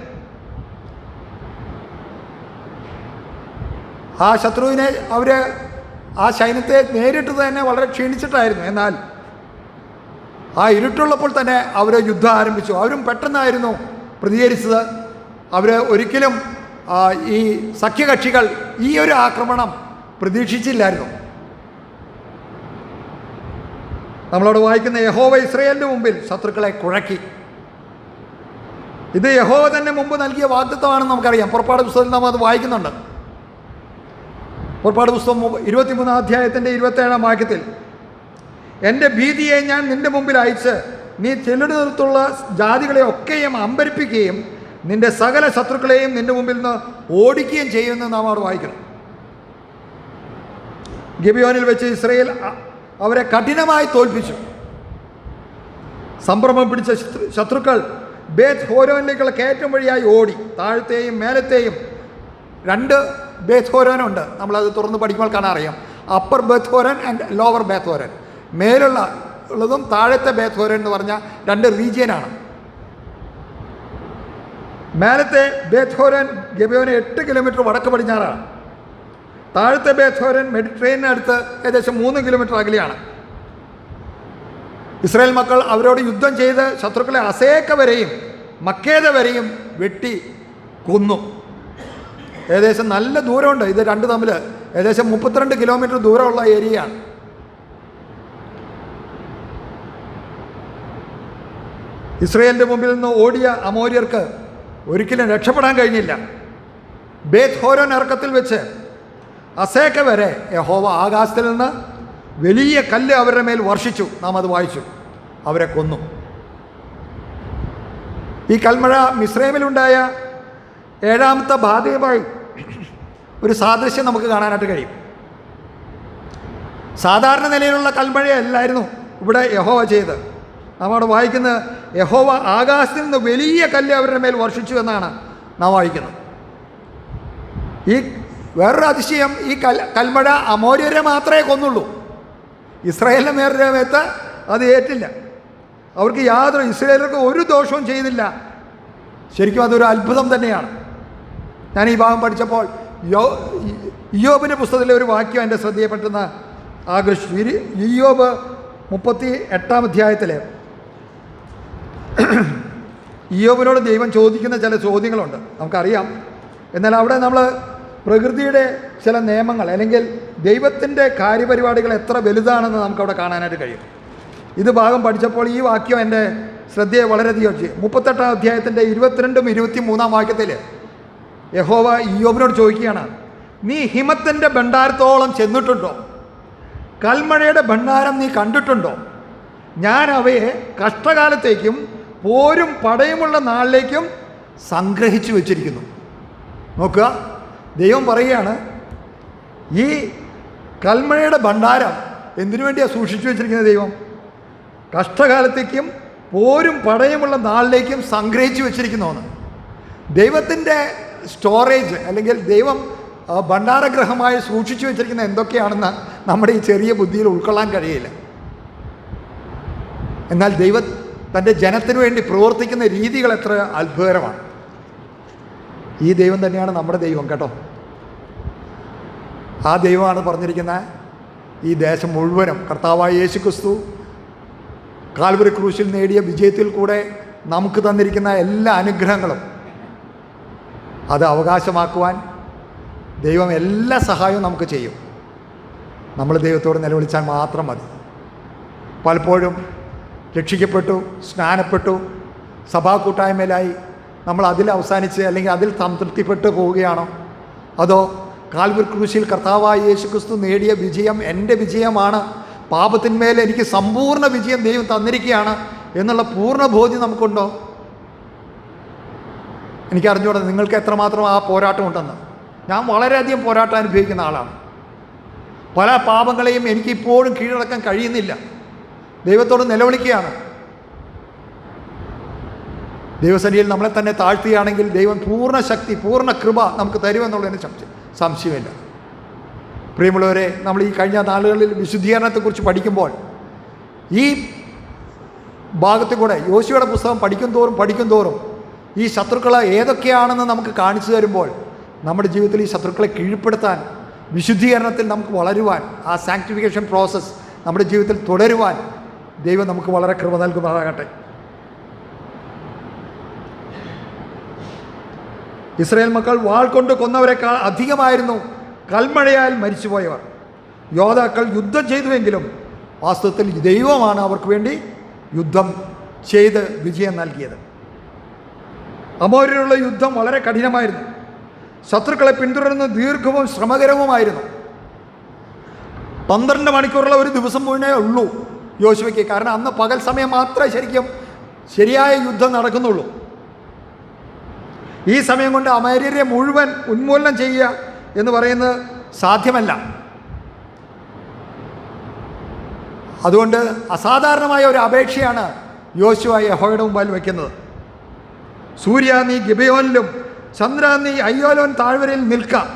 A: ആ ശത്രുവിനെ ആ സൈന്യത്തെ നേരിട്ടത് തന്നെ വളരെ ക്ഷീണിച്ചിട്ടായിരുന്നു. എന്നാൽ ആ ഇരുട്ടുള്ളപ്പോൾ തന്നെ അവർ യുദ്ധം ആരംഭിച്ചു. അവരും പെട്ടെന്നായിരുന്നു പ്രതികരിച്ചത്. അവർ ഒരിക്കലും ഈ സഖ്യകക്ഷികൾ ഈ ഒരു ആക്രമണം പ്രതീക്ഷിച്ചില്ലായിരുന്നു. നമ്മളോട് വായിക്കുന്ന യഹോവ ഇസ്രായേലിൻ്റെ മുമ്പിൽ ശത്രുക്കളെ കുഴക്കി. ഇത് യഹോവ തന്നെ മുമ്പ് നൽകിയ വാഗ്ദത്തമാണെന്ന് നമുക്കറിയാം. പുറപ്പാട് പുസ്തകത്തിൽ നാം അത് വായിക്കുന്നുണ്ട്. പുറപ്പാട് പുസ്തകം 23-ാം അധ്യായത്തിൻ്റെ 27-ാം വാക്യത്തിൽ, എൻ്റെ ഭീതിയെ ഞാൻ നിൻ്റെ മുമ്പിൽ അയച്ച് നീ ചെല്ലുന്നിടത്തുള്ള ജാതികളെ ഒക്കെയും അമ്പരിപ്പിക്കുകയും നിൻ്റെ സകല ശത്രുക്കളെയും നിൻ്റെ മുമ്പിൽ നിന്ന് ഓടിക്കുകയും ചെയ്യുമെന്ന് നാം അവിടെ വായിക്കണം. ഗിബിയോനിൽ വെച്ച് ഇസ്രായേൽ അവരെ കഠിനമായി തോൽപ്പിച്ചു. സംഭ്രമം പിടിച്ച ശത്രുക്കൾ ബേത്ത് ഹോരോനിലേക്കുള്ള കയറ്റം വഴിയായി ഓടി. താഴത്തെയും മേലത്തെയും 2 ബേത്ത് ഹോരോനുണ്ട്. നമ്മളത് തുറന്ന് പഠിക്കുമ്പോൾ കാണാൻ അറിയാം. Upper Beth Horon and lower Beth Horon. ഉള്ളതും താഴത്തെ ബേത്ത് ഹോരൻ എന്ന് പറഞ്ഞ 2 റീജിയനാണ്. മേലത്തെ ബേത്ത് ഹോരൻ ഗിബിയോന് 8 കിലോമീറ്റർ വടക്ക് പടിഞ്ഞാറാണ്. താഴത്തെ ബേത്ത് ഹോരൻ മെഡിറ്ററേനിയനടുത്ത് ഏകദേശം 3 കിലോമീറ്റർ അകലെയാണ്. ഇസ്രായേൽ മക്കൾ അവരോട് യുദ്ധം ചെയ്ത് ശത്രുക്കളെ അസേക്ക വരെയും മക്കേദ വരെയും വെട്ടി കൊന്നു. ഏകദേശം നല്ല ദൂരമുണ്ട് ഇത് 2 തമ്മിൽ. ഏകദേശം 32 കിലോമീറ്റർ ദൂരമുള്ള ഏരിയയാണ്. ഇസ്രായേലിൻ്റെ മുമ്പിൽ നിന്ന് ഓടിയ അമോര്യർക്ക് ഒരിക്കലും രക്ഷപ്പെടാൻ കഴിഞ്ഞില്ല. ബേത്ത് ഹോരോൻ ഇറക്കത്തിൽ വെച്ച് അസേക്ക വരെ യഹോവ ആകാശത്തിൽ നിന്ന് വലിയ കല്ല് അവരുടെ മേൽ വർഷിച്ചു. നാം അത് വായിച്ചു. അവരെ കൊന്നു. ഈ കൽമഴ മിസ്രൈമിലുണ്ടായ 7ാമത്തെ ബാധയുമായി ഒരു സാദൃശ്യം നമുക്ക് കാണാനായിട്ട് കഴിയും. സാധാരണ നിലയിലുള്ള കൽമഴയല്ലായിരുന്നു ഇവിടെ യഹോവ ചെയ്ത്. നാം അവിടെ വായിക്കുന്നത് യഹോവ ആകാശത്തിൽ നിന്ന് വലിയ കല്ല് അവരുടെ മേൽ വർഷിച്ചു എന്നാണ് നാം വായിക്കുന്നത്. ഈ വേറൊരു അതിശയം, ഈ കൽമഴ അമോര്യരെ മാത്രമേ കൊന്നുള്ളൂ. ഇസ്രായേലിൻ്റെ മേത്ത് അത് ഏറ്റില്ല. അവർക്ക് ഇസ്രായേലർക്ക് ഒരു ദോഷവും ചെയ്തില്ല. ശരിക്കും അതൊരു അത്ഭുതം തന്നെയാണ്. ഞാൻ ഈ ഭാഗം പഠിച്ചപ്പോൾ ഇയ്യോബിൻ്റെ പുസ്തകത്തിലെ ഒരു വാക്യം എൻ്റെ ശ്രദ്ധയെ പെട്ടെന്ന് ആകർഷിച്ചു. ഇയ്യോബ് 38-ാം അധ്യായത്തിൽ ഇയ്യോബിനോട് ദൈവം ചോദിക്കുന്ന ചില ചോദ്യങ്ങളുണ്ട്, നമുക്കറിയാം. എന്നാൽ അവിടെ നമ്മൾ പ്രകൃതിയുടെ ചില നിയമങ്ങൾ അല്ലെങ്കിൽ ദൈവത്തിൻ്റെ കാര്യപരിപാടികൾ എത്ര വലുതാണെന്ന് നമുക്കവിടെ കാണാനായിട്ട് കഴിയും. ഇത് ഭാഗം പഠിച്ചപ്പോൾ ഈ വാക്യം എൻ്റെ ശ്രദ്ധയെ വളരെയധികം 38-ാം അധ്യായത്തിൻ്റെ 22-ഉം 23-ാം വാക്യത്തിൽ യഹോവ ഇയ്യോബിനോട് ചോദിക്കുകയാണ്, നീ ഹിമത്തിൻ്റെ ഭണ്ഡാരത്തോളം ചെന്നിട്ടുണ്ടോ? കൽമഴയുടെ ഭണ്ഡാരം നീ കണ്ടിട്ടുണ്ടോ? ഞാൻ അവയെ കഷ്ടകാലത്തേക്കും പോരും പടയുമുള്ള നാളിലേക്കും സംഗ്രഹിച്ചു വച്ചിരിക്കുന്നു. നോക്കുക, ദൈവം പറയുകയാണ്, ഈ കൽമഴയുടെ ഭണ്ഡാരം എന്തിനു വേണ്ടിയാണ് സൂക്ഷിച്ചു വെച്ചിരിക്കുന്നത്? ദൈവം കഷ്ടകാലത്തേക്കും പോരും പടയുമുള്ള നാളിലേക്കും സംഗ്രഹിച്ചു വെച്ചിരിക്കുന്നുവെന്ന്. ദൈവത്തിൻ്റെ സ്റ്റോറേജ് അല്ലെങ്കിൽ ദൈവം ഭണ്ഡാരഗ്രഹമായി സൂക്ഷിച്ചു വെച്ചിരിക്കുന്ന എന്തൊക്കെയാണെന്ന് നമ്മുടെ ഈ ചെറിയ ബുദ്ധിയിൽ ഉൾക്കൊള്ളാൻ കഴിയില്ല. എന്നാൽ ദൈവം തൻ്റെ ജനത്തിനു വേണ്ടി പ്രവർത്തിക്കുന്ന രീതികൾ എത്ര അത്ഭുതകരമാണ്. ഈ ദൈവം തന്നെയാണ് നമ്മുടെ ദൈവം കേട്ടോ. ആ ദൈവമാണ് പറഞ്ഞിരിക്കുന്ന ഈ ദേശം മുഴുവനും കർത്താവായ യേശുക്രിസ്തു കാൽവരി ക്രൂശിൽ നേടിയ വിജയത്തിൽ കൂടെ നമുക്ക് തന്നിരിക്കുന്ന എല്ലാ അനുഗ്രഹങ്ങളും അത് അവകാശമാക്കുവാൻ ദൈവം എല്ലാ സഹായവും നമുക്ക് ചെയ്യും. നമ്മൾ ദൈവത്തോട് നിലവിളിച്ചാൽ മാത്രം മതി. പലപ്പോഴും രക്ഷിക്കപ്പെട്ടു, സ്നാനപ്പെട്ടു, സഭാ കൂട്ടായ്മയിലായി നമ്മൾ അതിൽ അവസാനിച്ച് അല്ലെങ്കിൽ അതിൽ സംതൃപ്തിപ്പെട്ടു പോവുകയാണോ? അതോ കാൽവരി ക്രൂശിൽ കർത്താവായ യേശുക്രിസ്തു നേടിയ വിജയം എൻ്റെ വിജയമാണ്, പാപത്തിന്മേൽ എനിക്ക് സമ്പൂർണ്ണ വിജയം ദൈവം തന്നിരിക്കുകയാണ് എന്നുള്ള പൂർണ്ണ ബോധ്യം നമുക്കുണ്ടോ? എനിക്കറിഞ്ഞൂടാ നിങ്ങൾക്ക് എത്രമാത്രം ആ പോരാട്ടം ഉണ്ടെന്ന്. ഞാൻ വളരെയധികം പോരാട്ടം അനുഭവിക്കുന്ന ആളാണ്. പല പാപങ്ങളെയും എനിക്കിപ്പോഴും കീഴടക്കാൻ കഴിയുന്നില്ല. ദൈവത്തോട് നിലവിളിക്കുകയാണ്. ദൈവസന്നിധിയിൽ നമ്മളെ തന്നെ താഴ്ത്തുകയാണെങ്കിൽ ദൈവം പൂർണ്ണ ശക്തി, പൂർണ്ണ കൃപ നമുക്ക് തരുമെന്നുള്ളതിന് സംശയമില്ല. പ്രിയമുള്ളവരെ, നമ്മൾ ഈ കഴിഞ്ഞ നാളുകളിൽ വിശുദ്ധീകരണത്തെക്കുറിച്ച് പഠിക്കുമ്പോൾ ഈ ഭാഗത്തിൽ കൂടെ യോശുവയുടെ പുസ്തകം പഠിക്കും തോറും ഈ ശത്രുക്കൾ ഏതൊക്കെയാണെന്ന് നമുക്ക് കാണിച്ചു തരുമ്പോൾ നമ്മുടെ ജീവിതത്തിൽ ഈ ശത്രുക്കളെ കീഴ്പ്പെടുത്താൻ, വിശുദ്ധീകരണത്തിൽ നമുക്ക് വളരുവാൻ, ആ സാങ്ക്ടിഫിക്കേഷൻ പ്രോസസ്സ് നമ്മുടെ ജീവിതത്തിൽ തുടരുവാൻ ദൈവം നമുക്ക് വളരെ കൃപ നൽകുമാറാകട്ടെ. ഇസ്രായേൽ മക്കൾ വാൾ കൊണ്ട് കൊന്നവരെക്കാൾ അധികമായിരുന്നു കൽമഴയാൽ മരിച്ചുപോയവർ. യോദ്ധാക്കൾ യുദ്ധം ചെയ്തുവെങ്കിലും വാസ്തവത്തിൽ ദൈവമാണ് അവർക്ക് വേണ്ടി യുദ്ധം ചെയ്ത് വിജയം നൽകിയത്. അമോര്യരുള്ള യുദ്ധം വളരെ കഠിനമായിരുന്നു. ശത്രുക്കളെ പിന്തുടരുന്ന ദീർഘവും ശ്രമകരവുമായിരുന്നു. 12 മണിക്കൂറുള്ള ഒരു ദിവസം മുഴുവനേ ഉള്ളൂ യോശുവയ്ക്ക്. കാരണം അന്ന് പകൽ സമയം മാത്രമേ ശരിയായ യുദ്ധം നടക്കുന്നുള്ളൂ. ഈ സമയം കൊണ്ട് അമോര്യരെ മുഴുവൻ ഉന്മൂലനം ചെയ്യുക എന്ന് പറയുന്നത് സാധ്യമല്ല. അതുകൊണ്ട് അസാധാരണമായ ഒരു അപേക്ഷയാണ് യോശുവ യഹോവയുടെ മുമ്പിൽ വയ്ക്കുന്നത്. സൂര്യ, നീ ഗിബയോനിലും ചന്ദ്ര, നീ അയ്യോലോൻ താഴ്വരയിൽ നിൽക്കാം.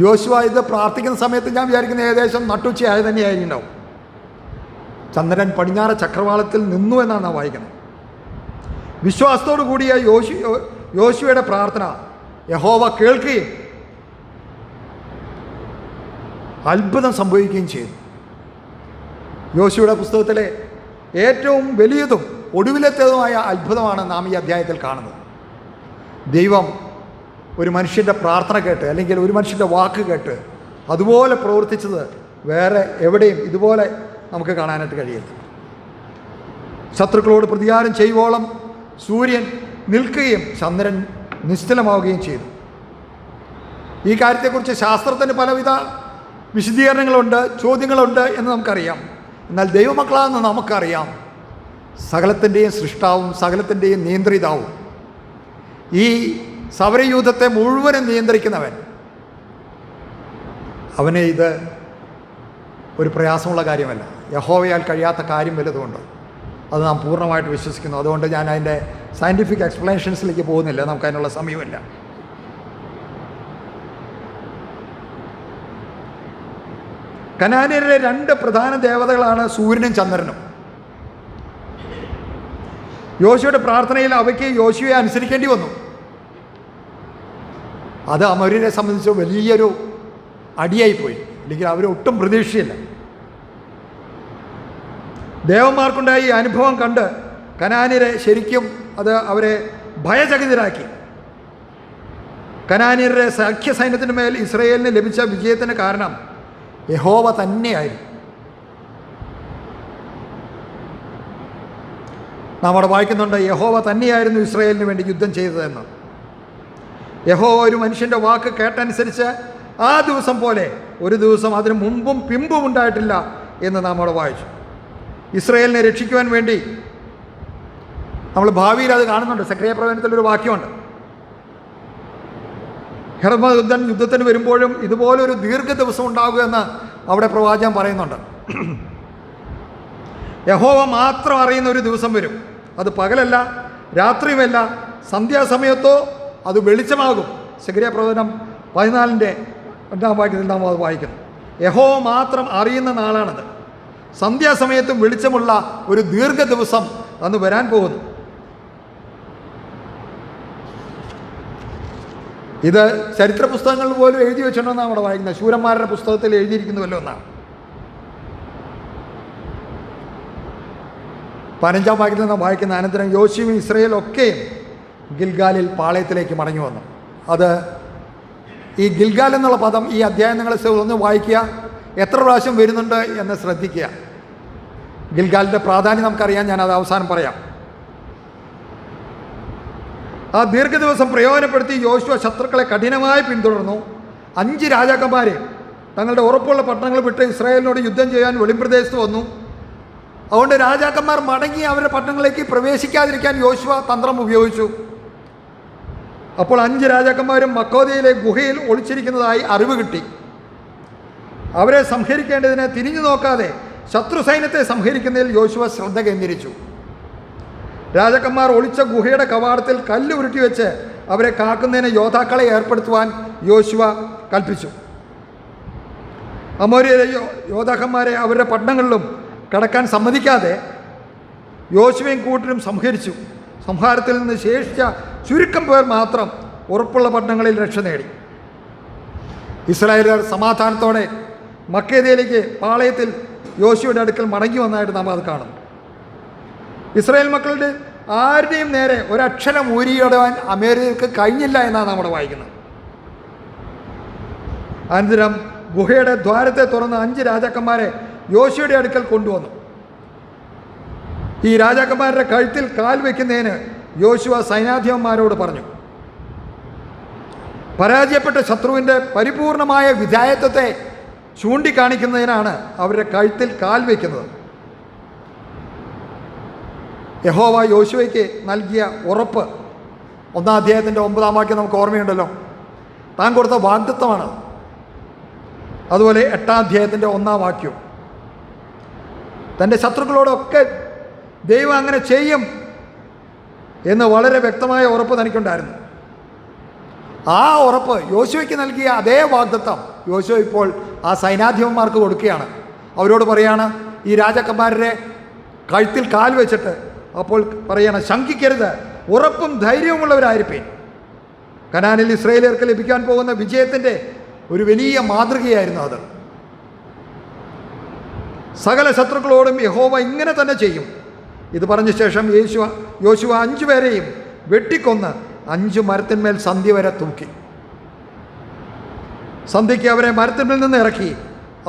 A: യോശുവ ഇത് പ്രാർത്ഥിക്കുന്ന സമയത്ത് ഞാൻ വിചാരിക്കുന്ന ഏകദേശം നട്ടുച്ചയായി തന്നെയായിട്ടുണ്ടാവും. ചന്ദ്രൻ പടിഞ്ഞാറ് ചക്രവാളത്തിൽ നിന്നു എന്നാണ് വായിക്കുന്നത്. വിശ്വാസത്തോടു കൂടിയ യോശുവയുടെ പ്രാർത്ഥന യഹോവ കേൾക്കുകയും അത്ഭുതം സംഭവിക്കുകയും ചെയ്തു. യോശുവയുടെ പുസ്തകത്തിലെ ഏറ്റവും വലിയതും ഒടുവിലത്തേതുമായ അത്ഭുതമാണ് നാം ഈ അധ്യായത്തിൽ കാണുന്നത്. ദൈവം ഒരു മനുഷ്യൻ്റെ പ്രാർത്ഥന കേട്ട്, അല്ലെങ്കിൽ ഒരു മനുഷ്യൻ്റെ വാക്ക് കേട്ട് അതുപോലെ പ്രവർത്തിച്ചത് വേറെ എവിടെയും ഇതുപോലെ നമുക്ക് കാണാനായിട്ട് കഴിയില്ല. ശത്രുക്കളോട് പ്രതികാരം ചെയ്യുവോളം സൂര്യൻ നിൽക്കുകയും ചന്ദ്രൻ നിശ്ചലമാവുകയും ചെയ്തു. ഈ കാര്യത്തെക്കുറിച്ച് ശാസ്ത്രത്തിന് പലവിധ വിശദീകരണങ്ങളുണ്ട്, ചോദ്യങ്ങളുണ്ട് എന്ന് നമുക്കറിയാം. എന്നാൽ ദൈവമക്കളാണെന്ന് നമുക്കറിയാം, സകലത്തിൻ്റെയും സൃഷ്ടാവും സകലത്തിൻ്റെയും നിയന്ത്രിതാവും ഈ സൗരയൂഥത്തെ മുഴുവനും നിയന്ത്രിക്കുന്നവൻ, അവന് ഇത് ഒരു പ്രയാസമുള്ള കാര്യമല്ല. യഹോവയാൽ കഴിയാത്ത കാര്യം വല്ലതുകൊണ്ട് അത് നാം പൂർണ്ണമായിട്ട് വിശ്വസിക്കുന്നു. അതുകൊണ്ട് ഞാൻ അതിൻ്റെ സയൻറ്റിഫിക് എക്സ്പ്ലനേഷൻസിലേക്ക് പോകുന്നില്ല, നമുക്കതിനുള്ള സമയമില്ല. കനാന്യരുടെ രണ്ട് പ്രധാന ദേവതകളാണ് സൂര്യനും ചന്ദ്രനും. യോശുവയുടെ പ്രാർത്ഥനയിൽ അവയ്ക്ക് യോശുവയെ അനുസരിക്കേണ്ടി വന്നു. അത് അമര്യരെ സംബന്ധിച്ച് വലിയൊരു അടിയായിപ്പോയി, അല്ലെങ്കിൽ അവരൊട്ടും പ്രതീക്ഷയില്ല. ദേവന്മാർക്കുണ്ടായ ഈ അനുഭവം കണ്ട് കനാന്യരെ ശരിക്കും അത് അവരെ ഭയചകിതരാക്കി. കനാന്യരുടെ സഖ്യ സൈന്യത്തിന് മേൽ ഇസ്രായേലിന് ലഭിച്ച വിജയത്തിന് കാരണം യഹോവ തന്നെയായിരുന്നു. നാം അവിടെ വായിക്കുന്നുണ്ട്, യഹോവ തന്നെയായിരുന്നു ഇസ്രായേലിന് വേണ്ടി യുദ്ധം ചെയ്തതെന്ന്. യഹോവ ഒരു മനുഷ്യൻ്റെ വാക്ക് കേട്ടനുസരിച്ച് ആ ദിവസം പോലെ ഒരു ദിവസം അതിന് മുമ്പും പിമ്പും ഉണ്ടായിട്ടില്ല എന്ന് നാം അവിടെ വായിച്ചു. ഇസ്രായേലിനെ രക്ഷിക്കുവാൻ വേണ്ടി നമ്മൾ ഭാവിയിൽ അത് കാണുന്നുണ്ട്. സക്രിയ പ്രവചനത്തിലൊരു വാക്യമുണ്ട്, ഹെർമോദൻ യുദ്ധത്തിന് വരുമ്പോഴും ഇതുപോലൊരു ദീർഘ ദിവസം ഉണ്ടാകുമെന്ന് അവിടെ പ്രവാചകൻ പറയുന്നുണ്ട്. യഹോവ മാത്രം അറിയുന്ന ഒരു ദിവസം വരും. അത് പകലല്ല, രാത്രിയുമല്ല, സന്ധ്യാസമയത്തോ അത് വെളിച്ചമാകും. സക്രിയ പ്രവചനം 14-ന്റെ 2-ാം വാക്യത്തിൽ നാം അത് വായിക്കുന്നു. യഹോവ മാത്രം അറിയുന്ന നാളാണത്. സന്ധ്യാസമയത്തും വെളിച്ചമുള്ള ഒരു ദീർഘ ദിവസം അന്ന് വരാൻ പോകുന്നു. ഇത് ചരിത്ര പുസ്തകങ്ങളിൽ പോലും എഴുതി വെച്ചിട്ടുണ്ടെന്നാണ് നമ്മുടെ വായിക്കുന്നത്. ശൂരന്മാരുടെ പുസ്തകത്തിൽ എഴുതിയിരിക്കുന്നുവല്ലോ എന്നാണ്. 15-ാം വാക്യത്തിൽ നാം വായിക്കുന്ന, അനന്തരം യോശുവയും ഇസ്രായേലൊക്കെയും ഗിൽഗാലിൽ പാളയത്തിലേക്ക് മടങ്ങി വന്നു. അത് ഈ ഗിൽഗാൽ എന്നുള്ള പദം ഈ അധ്യായം നിങ്ങൾ ഒന്ന് വായിക്കുക, എത്ര പ്രാവശ്യം വരുന്നുണ്ട് എന്ന് ശ്രദ്ധിക്കുക. ഗിൽഗാലിൻ്റെ പ്രാധാന്യം നമുക്കറിയാം, ഞാനത് അവസാനം പറയാം. ആ ദീർഘദിവസം പ്രയോജനപ്പെടുത്തി യോശുവ ശത്രുക്കളെ കഠിനമായി പിന്തുടർന്നു. 5 രാജാക്കന്മാർ തങ്ങളുടെ ഉറപ്പുള്ള പട്ടണങ്ങൾ വിട്ട് ഇസ്രായേലിനോട് യുദ്ധം ചെയ്യാൻ വെളിമ്പ്രദേശത്ത് വന്നു. അതുകൊണ്ട് രാജാക്കന്മാർ മടങ്ങി അവരുടെ പട്ടണങ്ങളിലേക്ക് പ്രവേശിക്കാതിരിക്കാൻ യോശുവ തന്ത്രം ഉപയോഗിച്ചു. അപ്പോൾ 5 രാജാക്കന്മാരും മക്കോദയിലെ ഗുഹയിൽ ഒളിച്ചിരിക്കുന്നതായി അറിവ് കിട്ടി. അവരെ സംഹരിക്കേണ്ടതിന് തിരിഞ്ഞു നോക്കാതെ ശത്രു സൈന്യത്തെ സംഹരിക്കുന്നതിൽ യോശുവ ശ്രദ്ധ കേന്ദ്രീകരിച്ചു. രാജാക്കന്മാർ ഒളിച്ച ഗുഹയുടെ കവാടത്തിൽ കല്ല് ഉരുട്ടി വെച്ച് അവരെ കാക്കുന്നതിന് യോദ്ധാക്കളെ ഏർപ്പെടുത്തുവാൻ യോശുവ കൽപ്പിച്ചു. അമോര്യരെ യോദ്ധാക്കന്മാരെ അവരുടെ പട്ടണങ്ങളിലും കടക്കാൻ സമ്മതിക്കാതെ യോശുവയും കൂട്ടരും സംഹരിച്ചു. സംഹാരത്തിൽ നിന്ന് ശേഷിച്ച ചുരുക്കം പേർ മാത്രം ഉറപ്പുള്ള പട്ടണങ്ങളിൽ രക്ഷ നേടി. ഇസ്രായേലർ സമാധാനത്തോടെ മക്കേദയിലേക്ക് പാളയത്തിൽ യോശുവയുടെ അടുക്കൽ മടങ്ങി വന്നതായിട്ട് നാം അത് കാണുന്നു. ഇസ്രായേൽ മക്കളുടെ ആരുടെയും നേരെ ഒരക്ഷരം ഊരിയിടുവാൻ അമേരിക്കക്ക് കഴിഞ്ഞില്ല എന്നാണ് നമ്മൾ വായിക്കുന്നത്. അനന്തരം ഗുഹയുടെ ദ്വാരത്തെ തുറന്ന് 5 രാജാക്കന്മാരെ യോശുവയുടെ അടുക്കൽ കൊണ്ടുവന്നു. ഈ രാജാക്കന്മാരുടെ കഴുത്തിൽ കാൽ വയ്ക്കുന്നതിന് യോശുവ സൈന്യാധിപന്മാരോട് പറഞ്ഞു. പരാജയപ്പെട്ട ശത്രുവിൻ്റെ പരിപൂർണമായ വിധേയത്വത്തെ ചൂണ്ടിക്കാണിക്കുന്നതിനാണ് അവരുടെ കഴുത്തിൽ കാൽ വയ്ക്കുന്നത്. യഹോവ യോശുവയ്ക്ക് നൽകിയ ഉറപ്പ് 1-ാം അധ്യായത്തിൻ്റെ 9-ാം വാക്യം നമുക്ക് ഓർമ്മയുണ്ടല്ലോ. താൻ കൊടുത്ത വാഗ്ദത്തമാണ്. അതുപോലെ 8-ാം അധ്യായത്തിൻ്റെ 1-ാം വാക്യം തൻ്റെ ശത്രുക്കളോടൊക്കെ ദൈവം അങ്ങനെ ചെയ്യും എന്ന് വളരെ വ്യക്തമായ ഉറപ്പ് തനിക്കുണ്ടായിരുന്നു. ആ ഉറപ്പ് യോശുവയ്ക്ക് നൽകിയ അതേ വാഗ്ദത്തം യോശുവ ഇപ്പോൾ ആ സൈന്യാധിപന്മാർക്ക് കൊടുക്കുകയാണ്. അവരോട് പറയാണ്, ഈ രാജാക്കന്മാരുടെ കഴുത്തിൽ കാൽ വെച്ചിട്ട് അപ്പോൾ പറയണം, ശങ്കിക്കരുത്, ഉറപ്പും ധൈര്യവുമുള്ളവരായിരിക്കും. കനാനിൽ ഇസ്രായേലിയർക്ക് ലഭിക്കാൻ പോകുന്ന വിജയത്തിൻ്റെ ഒരു വലിയ മാതൃകയായിരുന്നു അത്. സകല ശത്രുക്കളോടും യഹോവ ഇങ്ങനെ തന്നെ ചെയ്യും. ഇത് പറഞ്ഞ ശേഷം യോശുവ 5 പേരെയും വെട്ടിക്കൊന്ന് 5 മരത്തിന്മേൽ സന്ധ്യ വരെ തൂക്കി. സന്ധ്യയ്ക്ക് അവരെ മരത്തിന്മേൽ നിന്ന് ഇറക്കി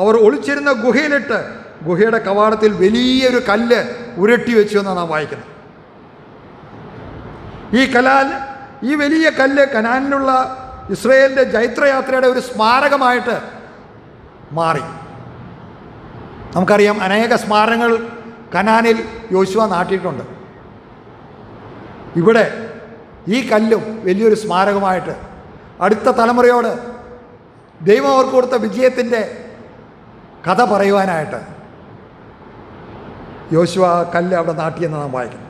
A: അവർ ഒളിച്ചിരുന്ന ഗുഹയിലിട്ട് ഗുഹയുടെ കവാടത്തിൽ വലിയൊരു കല്ല് ഉരുട്ടി വെച്ചു എന്നാണ് നാം വായിക്കുന്നത്. ഈ വലിയ കല്ല് കനാനിലുള്ള ഇസ്രായേലിൻ്റെ ജൈത്രയാത്രയുടെ ഒരു സ്മാരകമായിട്ട് മാറി. നമുക്കറിയാം, അനേക സ്മാരകങ്ങൾ കനാനിൽ യോശുവ നാട്ടിയിട്ടുണ്ട്. ഇവിടെ ഈ കല്ലും വലിയൊരു സ്മാരകമായിട്ട് അടുത്ത തലമുറയോട് ദൈവം അവർക്ക് കൊടുത്ത വിജയത്തിൻ്റെ കഥ പറയുവാനായിട്ട് യോശുവ കല്ല് അവിടെ നാട്ടിയെന്ന് നാം വായിക്കുന്നു.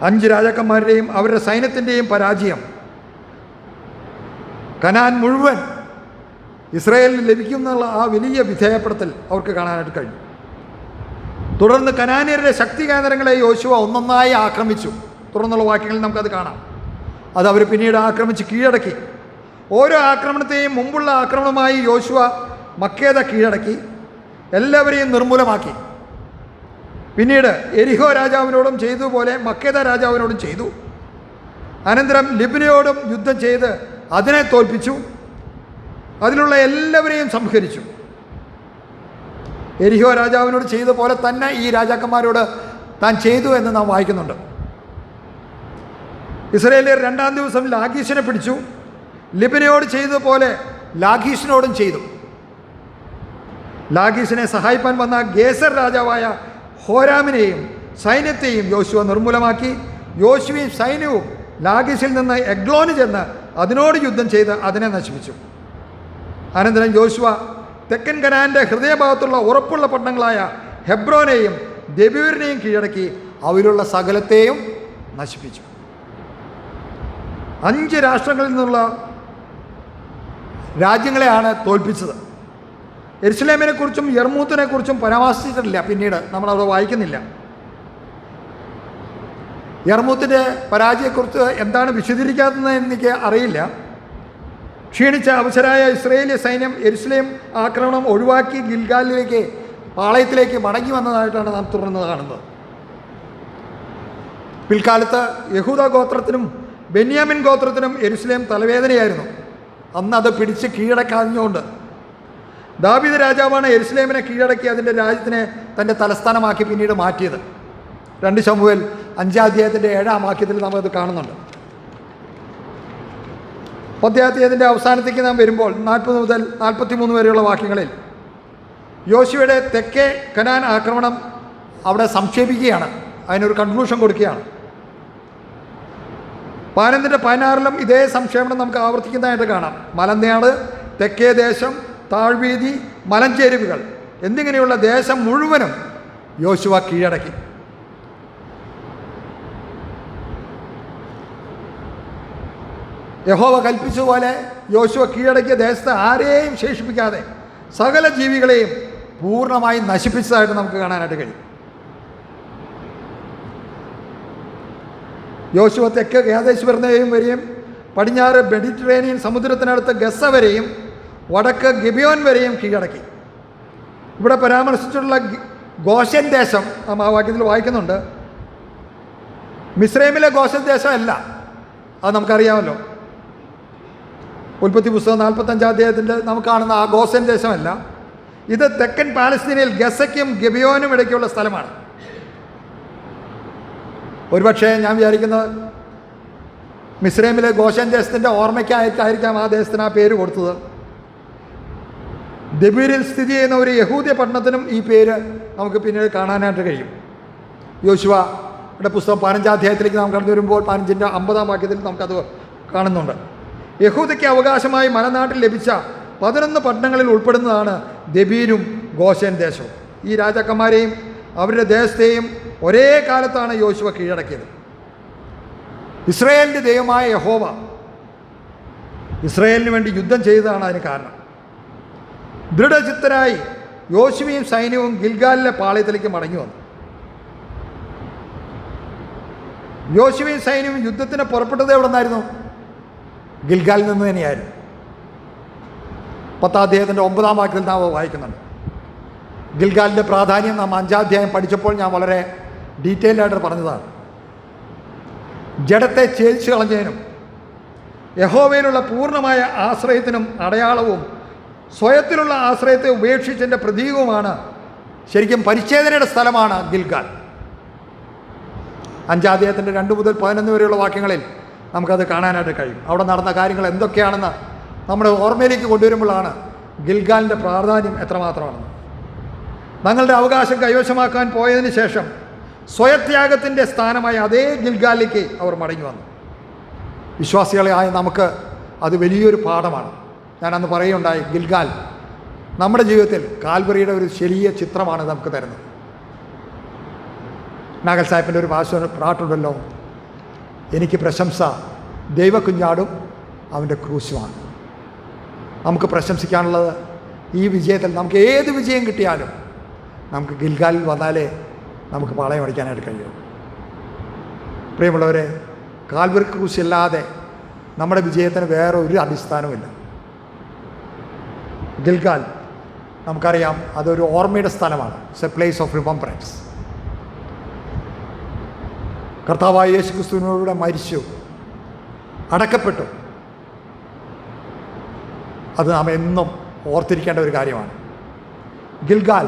A: 5 രാജാക്കന്മാരുടെയും അവരുടെ സൈന്യത്തിൻ്റെയും പരാജയം കനാൻ മുഴുവൻ ഇസ്രായേലിന് ലഭിക്കുമെന്നുള്ള ആ വലിയ വിധേയപ്പെടുത്തൽ അവർക്ക് കാണാനായിട്ട് കഴിഞ്ഞു. തുടർന്ന് കനാന്യരുടെ ശക്തി കേന്ദ്രങ്ങളെ യോശുവ ഒന്നൊന്നായി ആക്രമിച്ചു. തുടർന്നുള്ള വാക്യങ്ങളിൽ നമുക്കത് കാണാം. അത് അവർ പിന്നീട് ആക്രമിച്ച് കീഴടക്കി. ഓരോ ആക്രമണത്തെയും മുമ്പുള്ള ആക്രമണമായി യോശുവ മക്കേദ കീഴടക്കി എല്ലാവരെയും നിർമൂലമാക്കി. പിന്നീട് എരിഹോ രാജാവിനോടും ചെയ്തതുപോലെ മക്കേദ രാജാവിനോടും ചെയ്തു. അനന്തരം ലിബ്നയോടും യുദ്ധം ചെയ്ത് അതിനെ തോൽപ്പിച്ചു. അതിലുള്ള എല്ലാവരെയും സംഹരിച്ചു. എരിഹോ രാജാവിനോട് ചെയ്ത പോലെ തന്നെ ഈ രാജാക്കന്മാരോട് താൻ ചെയ്തു എന്ന് നാം വായിക്കുന്നുണ്ട്. ഇസ്രായേലിയർ 2-ാം ദിവസം ലാഖീഷിനെ പിടിച്ചു. ലിബ്നയോട് ചെയ്തതുപോലെ ലാഖീഷിനോടും ചെയ്തു. ലാഖീഷിനെ സഹായിപ്പാൻ വന്ന ഗേസർ രാജാവായ ഹോരാമിനെയും സൈന്യത്തെയും യോശുവ നിർമൂലമാക്കി. യോശുവയും സൈന്യവും ലാഖീഷിൽ നിന്ന് എഗ്ലോന് ചെന്ന് അതിനോട് യുദ്ധം ചെയ്ത് അതിനെ നശിപ്പിച്ചു. അനന്തരം യോശുവ തെക്കൻ കനാന്റെ ഹൃദയഭാഗത്തുള്ള ഉറപ്പുള്ള പട്ടണങ്ങളായ ഹെബ്രോനെയും ദെബീറിനെയും കീഴടക്കി അവയിലുള്ള സകലത്തെയും നശിപ്പിച്ചു. 5 രാഷ്ട്രങ്ങളിൽ നിന്നുള്ള രാജ്യങ്ങളെയാണ് തോൽപ്പിച്ചത്. യെരുശലേമിനെക്കുറിച്ചും യർമൂത്തിനെക്കുറിച്ചും പരാമർശിച്ചിട്ടില്ല. പിന്നീട് നമ്മളവിടെ വായിക്കുന്നില്ല. യർമൂത്തിൻ്റെ പരാജയത്തെക്കുറിച്ച് എന്താണ് വിശദീകരിക്കാത്തതെന്ന് എനിക്ക് അറിയില്ല. ക്ഷീണിച്ച അവസരായ ഇസ്രായേലിയ സൈന്യം യെരുശലേം ആക്രമണം ഒഴിവാക്കി ഗിൽഗാലിലേക്ക് പാളയത്തിലേക്ക് മടങ്ങി വന്നതായിട്ടാണ് നാം തുടർന്ന് കാണുന്നത്. പിൽക്കാലത്ത് യഹൂദ ഗോത്രത്തിനും ബെന്യാമിൻ ഗോത്രത്തിനും യെരുശലേം തലവേദനയായിരുന്നു. അന്ന് അത് പിടിച്ച് കീഴടക്കാഞ്ഞുകൊണ്ട് ദാവീദ് രാജാവാണ് യെരുശലേമിനെ കീഴടക്കി അതിൻ്റെ രാജ്യത്തിനെ തൻ്റെ തലസ്ഥാനമാക്കി പിന്നീട് മാറ്റിയത്. 2 ശമൂവേൽ 5-ാം അധ്യായത്തിൻ്റെ 7-ാം വാക്യത്തിൽ നാം അത് കാണുന്നുണ്ട്. 10-ാം അധ്യായത്തിൻ്റെ അവസാനത്തേക്ക് നാം വരുമ്പോൾ 40 മുതൽ 43 വരെയുള്ള വാക്യങ്ങളിൽ യോശുവയുടെ തെക്കേ കനാൻ ആക്രമണം അവിടെ സംക്ഷേപിക്കുകയാണ്. അതിനൊരു കൺക്ലൂഷൻ കൊടുക്കുകയാണ്. 15-16 ഇതേ സംക്ഷേപണം നമുക്ക് ആവർത്തിക്കുന്നതായിട്ട് കാണാം. മലനാട്, തെക്കേ ദേശം, താഴ്വീതി, മലഞ്ചേരുവുകൾ എന്നിങ്ങനെയുള്ള ദേശം മുഴുവനും യോശുവ കീഴടക്കി. യഹോവ കൽപ്പിച്ചതുപോലെ യോശുവ കീഴടക്കിയ ദേശത്ത് ആരെയും ശേഷിപ്പിക്കാതെ സകല ജീവികളെയും പൂർണ്ണമായി നശിപ്പിച്ചതായിട്ട് നമുക്ക് കാണാനായിട്ട് കഴിയും. യോശുവ തെക്ക് യാദേശ് വരെയും പടിഞ്ഞാറ് മെഡിറ്ററേനിയൻ സമുദ്രത്തിനടുത്ത് ഗസ വരെയും വടക്ക് ഗിബിയോൻ വരെയും കീഴടക്കി. ഇവിടെ പരാമർശിച്ചിട്ടുള്ള ഗോശൻ ദേശം നാം ആ വാക്യത്തിൽ വായിക്കുന്നുണ്ട്. മിസ്രൈമിലെ ഗോശൻ ദേശമല്ല, അത് നമുക്കറിയാമല്ലോ. ഉൽപ്പത്തി പുസ്തകം 45-ാം അധ്യായത്തിൻ്റെ നമുക്ക് കാണുന്ന ആ ഗോശൻ ദേശമല്ല. ഇത് തെക്കൻ പാലസ്തീനയിൽ ഗസയ്ക്കും ഗിബിയോനും ഇടയ്ക്കുള്ള സ്ഥലമാണ്. ഒരുപക്ഷെ ഞാൻ വിചാരിക്കുന്നത് മിസ്രൈമിലെ ഗോശൻ ദേശത്തിൻ്റെ ഓർമ്മയ്ക്കായിട്ടായിരിക്കാം ആ ദേശത്തിന് ആ പേര് കൊടുത്തത്. ദെബീറിൽ സ്ഥിതി ചെയ്യുന്ന ഒരു യഹൂദ്യ പട്ടണത്തിനും ഈ പേര് നമുക്ക് പിന്നീട് കാണാനായിട്ട് കഴിയും. യോശുവയുടെ പുസ്തകം 15-ാം അധ്യായത്തിലേക്ക് നാം കടന്നു വരുമ്പോൾ 15-ന്റെ 50-ാം വാക്യത്തിൽ നമുക്കത് കാണുന്നുണ്ട്. യഹൂദയ്ക്ക് അവകാശമായി മലനാട്ടിൽ ലഭിച്ച 11 പട്ടണങ്ങളിൽ ഉൾപ്പെടുന്നതാണ് ദെബീരും ഗോശൻ ദേശവും. ഈ രാജാക്കന്മാരെയും അവരുടെ ദേശത്തെയും ഒരേ കാലത്താണ് യോശുവ കീഴടക്കിയത്. ഇസ്രായേലിൻ്റെ ദൈവമായ യഹോവ ഇസ്രായേലിന് വേണ്ടി യുദ്ധം ചെയ്തതാണ് അതിന് കാരണം. ദൃഢചിത്തരായി യോശുവയും സൈന്യവും ഗിൽഗാലിലെ പാളയത്തിലേക്ക് മടങ്ങി വന്നു. യോശുവയും സൈന്യവും യുദ്ധത്തിന് പുറപ്പെട്ടത് എവിടെ നിന്നായിരുന്നു? ഗിൽഗാലിൽ നിന്ന് തന്നെയായിരുന്നു. 10-ാം അധ്യായത്തിൻ്റെ 9-ാം വാക്യത്തിൽ നാം വായിക്കുന്നുണ്ട്. ഗിൽഗാലിൻ്റെ പ്രാധാന്യം നാം 5-ാം അധ്യായം പഠിച്ചപ്പോൾ ഞാൻ വളരെ ഡീറ്റെയിൽഡായിട്ട് പറഞ്ഞതാണ്. ജഡത്തെ ഛേദിച്ചു കളഞ്ഞതിനും യഹോവയിലുള്ള പൂർണ്ണമായ ആശ്രയത്തിനും അടയാളവും സ്വയത്തിലുള്ള ആശ്രയത്തെ ഉപേക്ഷിച്ചതിൻ്റെ പ്രതീകവുമാണ് ശരിക്കും പരിച്ഛേദനയുടെ സ്ഥലമാണ് ഗിൽഗാൽ. 5-ാം അധ്യായത്തിൻ്റെ 2 മുതൽ 11 വരെയുള്ള വാക്യങ്ങളിൽ നമുക്കത് കാണാനായിട്ട് കഴിയും. അവിടെ നടന്ന കാര്യങ്ങൾ എന്തൊക്കെയാണെന്ന് നമ്മുടെ ഓർമ്മയിലേക്ക് കൊണ്ടുവരുമ്പോഴാണ് ഗിൽഗാലിൻ്റെ പ്രാധാന്യം എത്രമാത്രമാണെന്ന്. തങ്ങളുടെ അവകാശം കൈവശമാക്കാൻ പോയതിന് ശേഷം സ്വയത്യാഗത്തിൻ്റെ സ്ഥാനമായ അതേ ഗിൽഗാലിലേക്ക് അവർ മടങ്ങി വന്നു. വിശ്വാസികളായ നമുക്ക് അത് വലിയൊരു പാഠമാണ്. ഞാനന്ന് പറയുകയുണ്ടായി, ഗിൽഗാൽ നമ്മുടെ ജീവിതത്തിൽ കാൽവറിയുടെ ഒരു ചെറിയ ചിത്രമാണ് നമുക്ക് തരുന്നത്. നാഗൽ സാഹിബിൻ്റെ ഒരു പാട്ടുണ്ടല്ലോ, എനിക്ക് പ്രശംസ ദൈവക്കുഞ്ഞാടും അവൻ്റെ ക്രൂശുമാണ്. നമുക്ക് പ്രശംസിക്കാനുള്ളത് ഈ വിജയത്തിൽ നമുക്ക് ഏത് വിജയം കിട്ടിയാലും നമുക്ക് ഗിൽഗാലിൽ വന്നാലേ നമുക്ക് പാളയം അടിക്കാനായിട്ട് കഴിയും. പ്രിയമുള്ളവരെ, കാൽവറി ക്രൂശില്ലാതെ നമ്മുടെ വിജയത്തിന് വേറെ ഒരു അടിസ്ഥാനവുമില്ല. ഗിൽഗാൽ നമുക്കറിയാം, അതൊരു ഓർമ്മയുടെ സ്ഥലമാണ്. It's A place of remembrance. കർത്താവായ യേശു ക്രിസ്തുവിനോടുകൂടെ മരിച്ചു, അടക്കപ്പെട്ടു. അത് നാം എന്നും ഓർത്തിരിക്കേണ്ട ഒരു കാര്യമാണ്. Gilgal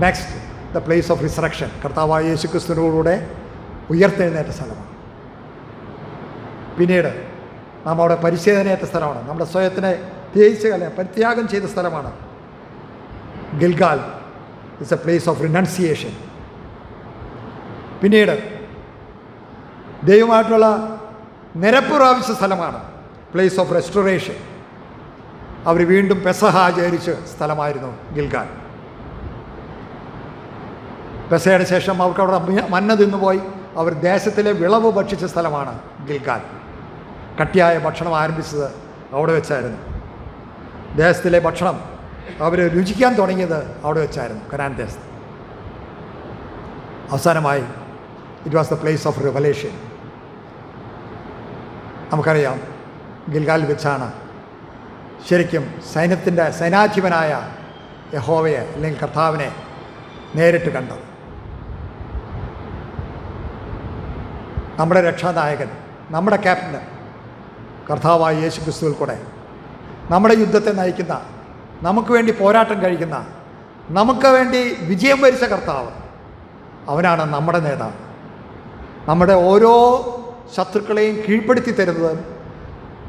A: next the place of resurrection. കർത്താവായ യേശു ക്രിസ്തുവിനോടുകൂടെ ഉയർത്തെഴുന്നേറ്റ സ്ഥലമാണ്. പിന്നീട് നാം അവിടെ പരിച്ഛേദനയേറ്റ സ്ഥലമാണ്. നമ്മുടെ സ്വയത്തിനെ പരിത്യാഗം ചെയ്ത സ്ഥലമാണ് Gilgal. It's A place of renunciation. പിന്നീട് ദൈവമായിട്ടുള്ള നിരപ്പ് പ്രാപിച്ച സ്ഥലമാണ് പ്ലേസ് ഓഫ് റെസ്റ്റോറേഷൻ. അവർ വീണ്ടും പെസഹ ആചരിച്ച സ്ഥലമായിരുന്നു ഗിൽഗാൽ. പെസഹയുടെ ശേഷം അവർക്ക് അവിടെ മന്ന തിന്നുപോയി അവർ ദേശത്തിലെ വിളവ് ഭക്ഷിച്ച സ്ഥലമാണ് ഗിൽഗാൽ. കട്ടിയായ ഭക്ഷണം ആരംഭിച്ചത് അവിടെ വെച്ചായിരുന്നു. ദേശത്തിലെ ഭക്ഷണം അവർ രുചിക്കാൻ തുടങ്ങിയത് അവിടെ വെച്ചായിരുന്നു, കനാൻ ദേശത്ത്. അവസാനമായി it was the place of revelation. നമുക്കറിയാം, ഗിൽഗാലിൽ വെച്ചാണ് ശരിക്കും സൈനാധിപനായ യഹോവയെ അല്ലെങ്കിൽ കർത്താവിനെ നേരിട്ട് കണ്ടത്. നമ്മുടെ രക്ഷാനായകൻ, നമ്മുടെ ക്യാപ്റ്റൻ കർത്താവായ യേശു ക്രിസ്തുവിൽ കൂടെ നമ്മുടെ യുദ്ധത്തെ നയിക്കുന്ന, നമുക്ക് വേണ്ടി പോരാട്ടം കഴിക്കുന്ന, നമുക്ക് വേണ്ടി വിജയം വരിച്ച കർത്താവ്, അവനാണ് നമ്മുടെ നേതാവ്. നമ്മുടെ ഓരോ ശത്രുക്കളെയും കീഴ്പ്പെടുത്തി തരുന്നതും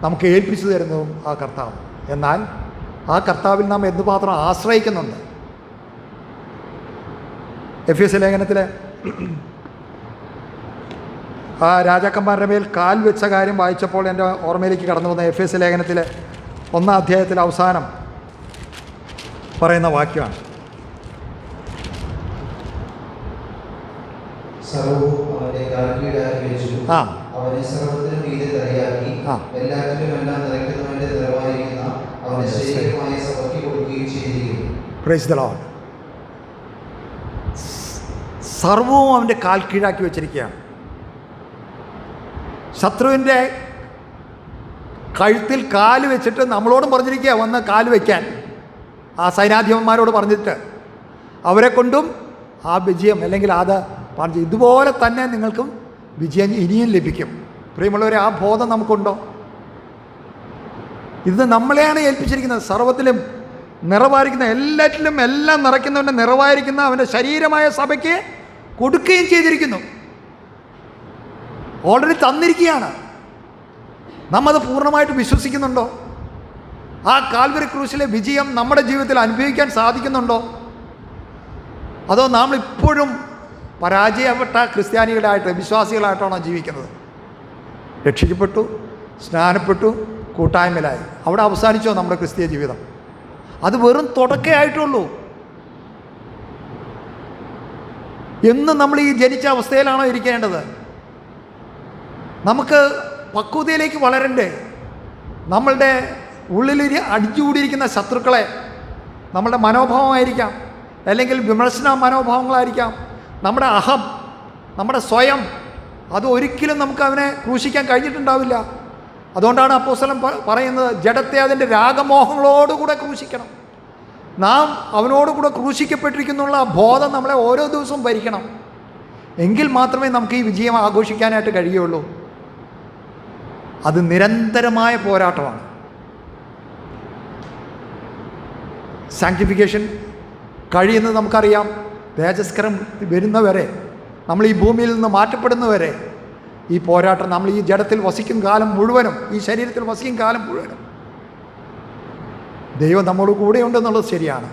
A: നമുക്ക് ഏൽപ്പിച്ചു തരുന്നതും ആ കർത്താവ്. എന്നാൽ ആ കർത്താവിൽ നാം എന്തുമാത്രം ആശ്രയിക്കുന്നുണ്ട്. എഫേസ്യ ലേഖനത്തിൽ ആ രാജാക്കന്മാരുടെ മേൽ കാൽ വെച്ച കാര്യം വായിച്ചപ്പോൾ എൻ്റെ ഓർമ്മയിലേക്ക് കടന്നു വന്ന എഫേസ്യ ലേഖനത്തിൽ 1-ാം അധ്യായത്തിൽ അവസാനം പറയുന്ന വാക്യമാണ്, പ്രൈസ് ദി ലോർഡ്. സർവവും അവൻ്റെ കാൽ കീഴാക്കി വെച്ചിരിക്കുകയാണ്. ശത്രുവിൻ്റെ കഴുത്തിൽ കാല് വെച്ചിട്ട് നമ്മളോടും പറഞ്ഞിരിക്കുക വന്ന് കാല് വയ്ക്കാൻ. ആ സൈനാധിപന്മാരോട് പറഞ്ഞിട്ട് അവരെ കൊണ്ടും ആ വിജയം അല്ലെങ്കിൽ അത് പറഞ്ഞു, ഇതുപോലെ തന്നെ നിങ്ങൾക്കും വിജയം ഇനിയും ലഭിക്കും. പ്രിയമുള്ളവരെ, ആ ബോധം നമുക്കുണ്ടോ? ഇത് നമ്മളെയാണ് ഏൽപ്പിച്ചിരിക്കുന്നത്. സർവ്വത്തിലും നിറവായിരിക്കുന്ന, എല്ലാറ്റിലും എല്ലാം നിറയ്ക്കുന്നവൻ്റെ നിറവായിരിക്കുന്ന അവൻ്റെ ശരീരമായ സഭയ്ക്ക് കൊടുക്കുകയും ചെയ്തിരിക്കുന്നു. ഓൾറെഡി തന്നിരിക്കുകയാണ്. നമ്മത് പൂർണ്ണമായിട്ട് വിശ്വസിക്കുന്നുണ്ടോ? ആ കാൽവരി ക്രൂശിലെ വിജയം നമ്മുടെ ജീവിതത്തിൽ അനുഭവിക്കാൻ സാധിക്കുന്നുണ്ടോ? അതോ നാം ഇപ്പോഴും പരാജയപ്പെട്ട ക്രിസ്ത്യാനികളായിട്ട്, വിശ്വാസികളായിട്ടാണോ ജീവിക്കുന്നത്? രക്ഷിക്കപ്പെട്ടു, സ്നാനപ്പെട്ടു, കൂട്ടായ്മയിലായി, അവിടെ അവസാനിച്ചോ നമ്മുടെ ക്രിസ്തീയ ജീവിതം? അത് വെറും തുടക്കമായിട്ടുള്ളൂ. എന്നും നമ്മൾ ഈ ജനിച്ച അവസ്ഥയിലാണോ ഇരിക്കേണ്ടത്? നമുക്ക് പക്വതയിലേക്ക് വളരണ്ടേ? നമ്മളുടെ ഉള്ളിൽ അടിച്ചുകൂടിയിരിക്കുന്ന ശത്രുക്കളെ നമ്മളുടെ മനോഭാവമായിരിക്കാം, അല്ലെങ്കിൽ വിമർശന മനോഭാവങ്ങളായിരിക്കാം, നമ്മുടെ അഹം, നമ്മുടെ സ്വയം, അത് ഒരിക്കലും നമുക്ക് അവനെ ക്രൂശിക്കാൻ കഴിഞ്ഞിട്ടുണ്ടാവില്ല. അതുകൊണ്ടാണ് അപ്പോസ്തലൻ പറയുന്നത്, ജഡത്തെ അതിൻ്റെ രാഗമോഹങ്ങളോടുകൂടെ ക്രൂശിക്കണം. നാം അവനോടുകൂടെ ക്രൂശിക്കപ്പെട്ടിരിക്കുന്നുള്ള ആ ബോധം നമ്മളെ ഓരോ ദിവസവും ഭരിക്കണം. എങ്കിൽ മാത്രമേ നമുക്ക് ഈ വിജയം ആഘോഷിക്കാനായിട്ട് കഴിയുള്ളൂ. അത് നിരന്തരമായ പോരാട്ടമാണ്. സാങ്ക്ടിഫിക്കേഷൻ കഴിയുന്നത് നമുക്കറിയാം. തേജസ്കരം വരുന്നവരെ, നമ്മൾ ഈ ഭൂമിയിൽ നിന്ന് മാറ്റപ്പെടുന്നവരെ ഈ പോരാട്ടം, നമ്മൾ ഈ ജഡത്തിൽ വസിക്കും കാലം മുഴുവനും, ഈ ശരീരത്തിൽ വസിക്കും കാലം മുഴുവനും ദൈവം നമ്മോട് കൂടെയുണ്ടെന്നുള്ളത് ശരിയാണ്.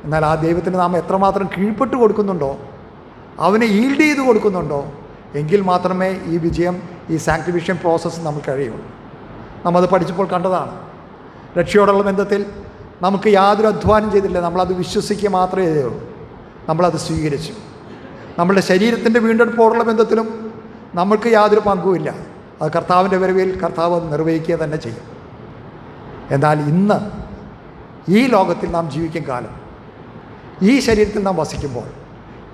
A: എന്നാൽ ആ ദൈവത്തിന് നാം എത്രമാത്രം കീഴ്പ്പെട്ട് കൊടുക്കുന്നുണ്ടോ, അവനെ ഈൽഡ് ചെയ്ത് കൊടുക്കുന്നുണ്ടോ, എങ്കിൽ മാത്രമേ ഈ വിജയം, ഈ സാങ്ക്ടിഫിക്കേഷൻ പ്രോസസ്സ് നമുക്ക് കഴിയുള്ളൂ. നമ്മത് പഠിച്ചപ്പോൾ കണ്ടതാണ്. രക്ഷയോടുള്ള ബന്ധത്തിൽ നമുക്ക് യാതൊരു അധ്വാനം ചെയ്തില്ല, നമ്മളത് വിശ്വസിക്കുക മാത്രമേ ചെയ്തുള്ളൂ. നമ്മളത് സ്വീകരിച്ചു. നമ്മളുടെ ശരീരത്തിൻ്റെ വീണ്ടെടുപ്പോടുള്ള ബന്ധത്തിലും നമുക്ക് യാതൊരു പങ്കുമില്ല. അത് കർത്താവിൻ്റെ വരവിൽ കർത്താവ് നിർവഹിക്കുക തന്നെ ചെയ്യും. എന്നാൽ ഇന്ന് ഈ ലോകത്തിൽ നാം ജീവിക്കും കാലം, ഈ ശരീരത്തിൽ നാം വസിക്കുമ്പോൾ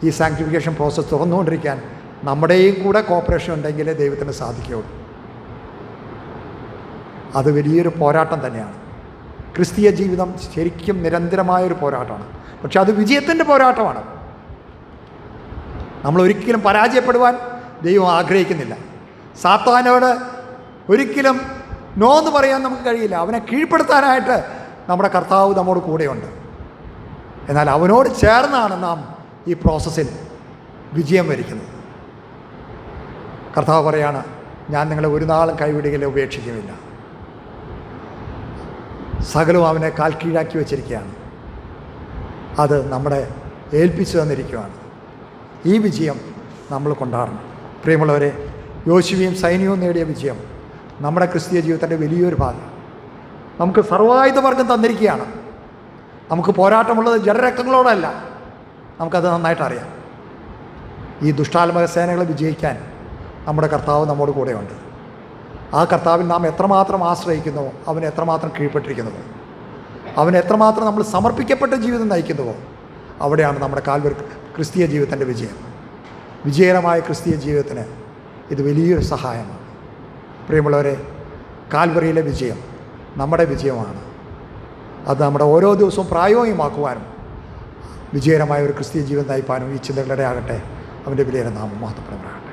A: ഈ സാങ്ക്ടിഫിക്കേഷൻ പ്രോസസ്സ് തുറന്നുകൊണ്ടിരിക്കാൻ നമ്മുടെയും കൂടെ കോപ്പറേഷൻ ഉണ്ടെങ്കിലേ ദൈവത്തിന് സാധിക്കുകയുള്ളൂ. അത് വലിയൊരു പോരാട്ടം തന്നെയാണ്. ക്രിസ്തീയ ജീവിതം ശരിക്കും നിരന്തരമായൊരു പോരാട്ടമാണ്. പക്ഷെ അത് വിജയത്തിൻ്റെ പോരാട്ടമാണ്. നമ്മൾ ഒരിക്കലും പരാജയപ്പെടുവാൻ ദൈവം ആഗ്രഹിക്കുന്നില്ല. സാത്താനോട് ഒരിക്കലും നോ എന്ന് പറയാൻ നമുക്ക് കഴിയില്ല. അവനെ കീഴ്പ്പെടുത്താനായിട്ട് നമ്മുടെ കർത്താവ് നമ്മോട് കൂടെയുണ്ട്. എന്നാൽ അവനോട് ചേർന്നാണ് നാം ഈ പ്രോസസ്സിൽ വിജയം വരിക്കുന്നത്. കർത്താവ് പറയാണ്, ഞാൻ നിങ്ങളെ ഒരു നാളും കൈവിടുകയില്ല, ഉപേക്ഷിക്കുമില്ല. സകലവും അവനെ കാൽ കീഴാക്കി വച്ചിരിക്കുകയാണ്. അത് നമ്മളെ ഏൽപ്പിച്ചു തന്നിരിക്കുകയാണ്. ഈ വിജയം നമ്മൾ കൊണ്ടാടണം. പ്രിയമുള്ളവരെ, യോശുവയും സൈന്യവും നേടിയ വിജയം നമ്മുടെ ക്രിസ്തീയ ജീവിതത്തിൻ്റെ വലിയൊരു ഭാഗം. നമുക്ക് സർവായുധവർഗം തന്നിരിക്കുകയാണ്. നമുക്ക് പോരാട്ടമുള്ളത് ജഡരക്തങ്ങളോടല്ല, നമുക്കത് നന്നായിട്ട് അറിയാം. ഈ ദുഷ്ടാത്മക സേനകളെ വിജയിക്കാൻ നമ്മുടെ കർത്താവ് നമ്മോട് കൂടെയുണ്ട്. ആ കർത്താവിൽ നാം എത്രമാത്രം ആശ്രയിക്കുന്നുവോ, അവന് എത്രമാത്രം കീഴ്പ്പെട്ടിരിക്കുന്നുവോ, അവന് എത്രമാത്രം നമ്മൾ സമർപ്പിക്കപ്പെട്ട ജീവിതം നയിക്കുന്നുവോ, അവിടെയാണ് നമ്മുടെ ക്രിസ്തീയ ജീവിതത്തിൻ്റെ വിജയം. വിജയകരമായ ക്രിസ്തീയ ജീവിതത്തിന് ഇത് വലിയൊരു സഹായമാണ്. പ്രിയമുള്ളവരെ, കാൽവറിയിലെ വിജയം നമ്മുടെ വിജയമാണ്. അത് നമ്മുടെ ഓരോ ദിവസവും പ്രായോഗികമാക്കുവാനും വിജയകരമായ ഒരു ക്രിസ്തീയ ജീവിതം നയിപ്പാനും ഈ ചിന്തകളുടെ ആകട്ടെ അവൻ്റെ വിലയേറെ നാമം മഹത്വപ്പെടുന്നതാണ്.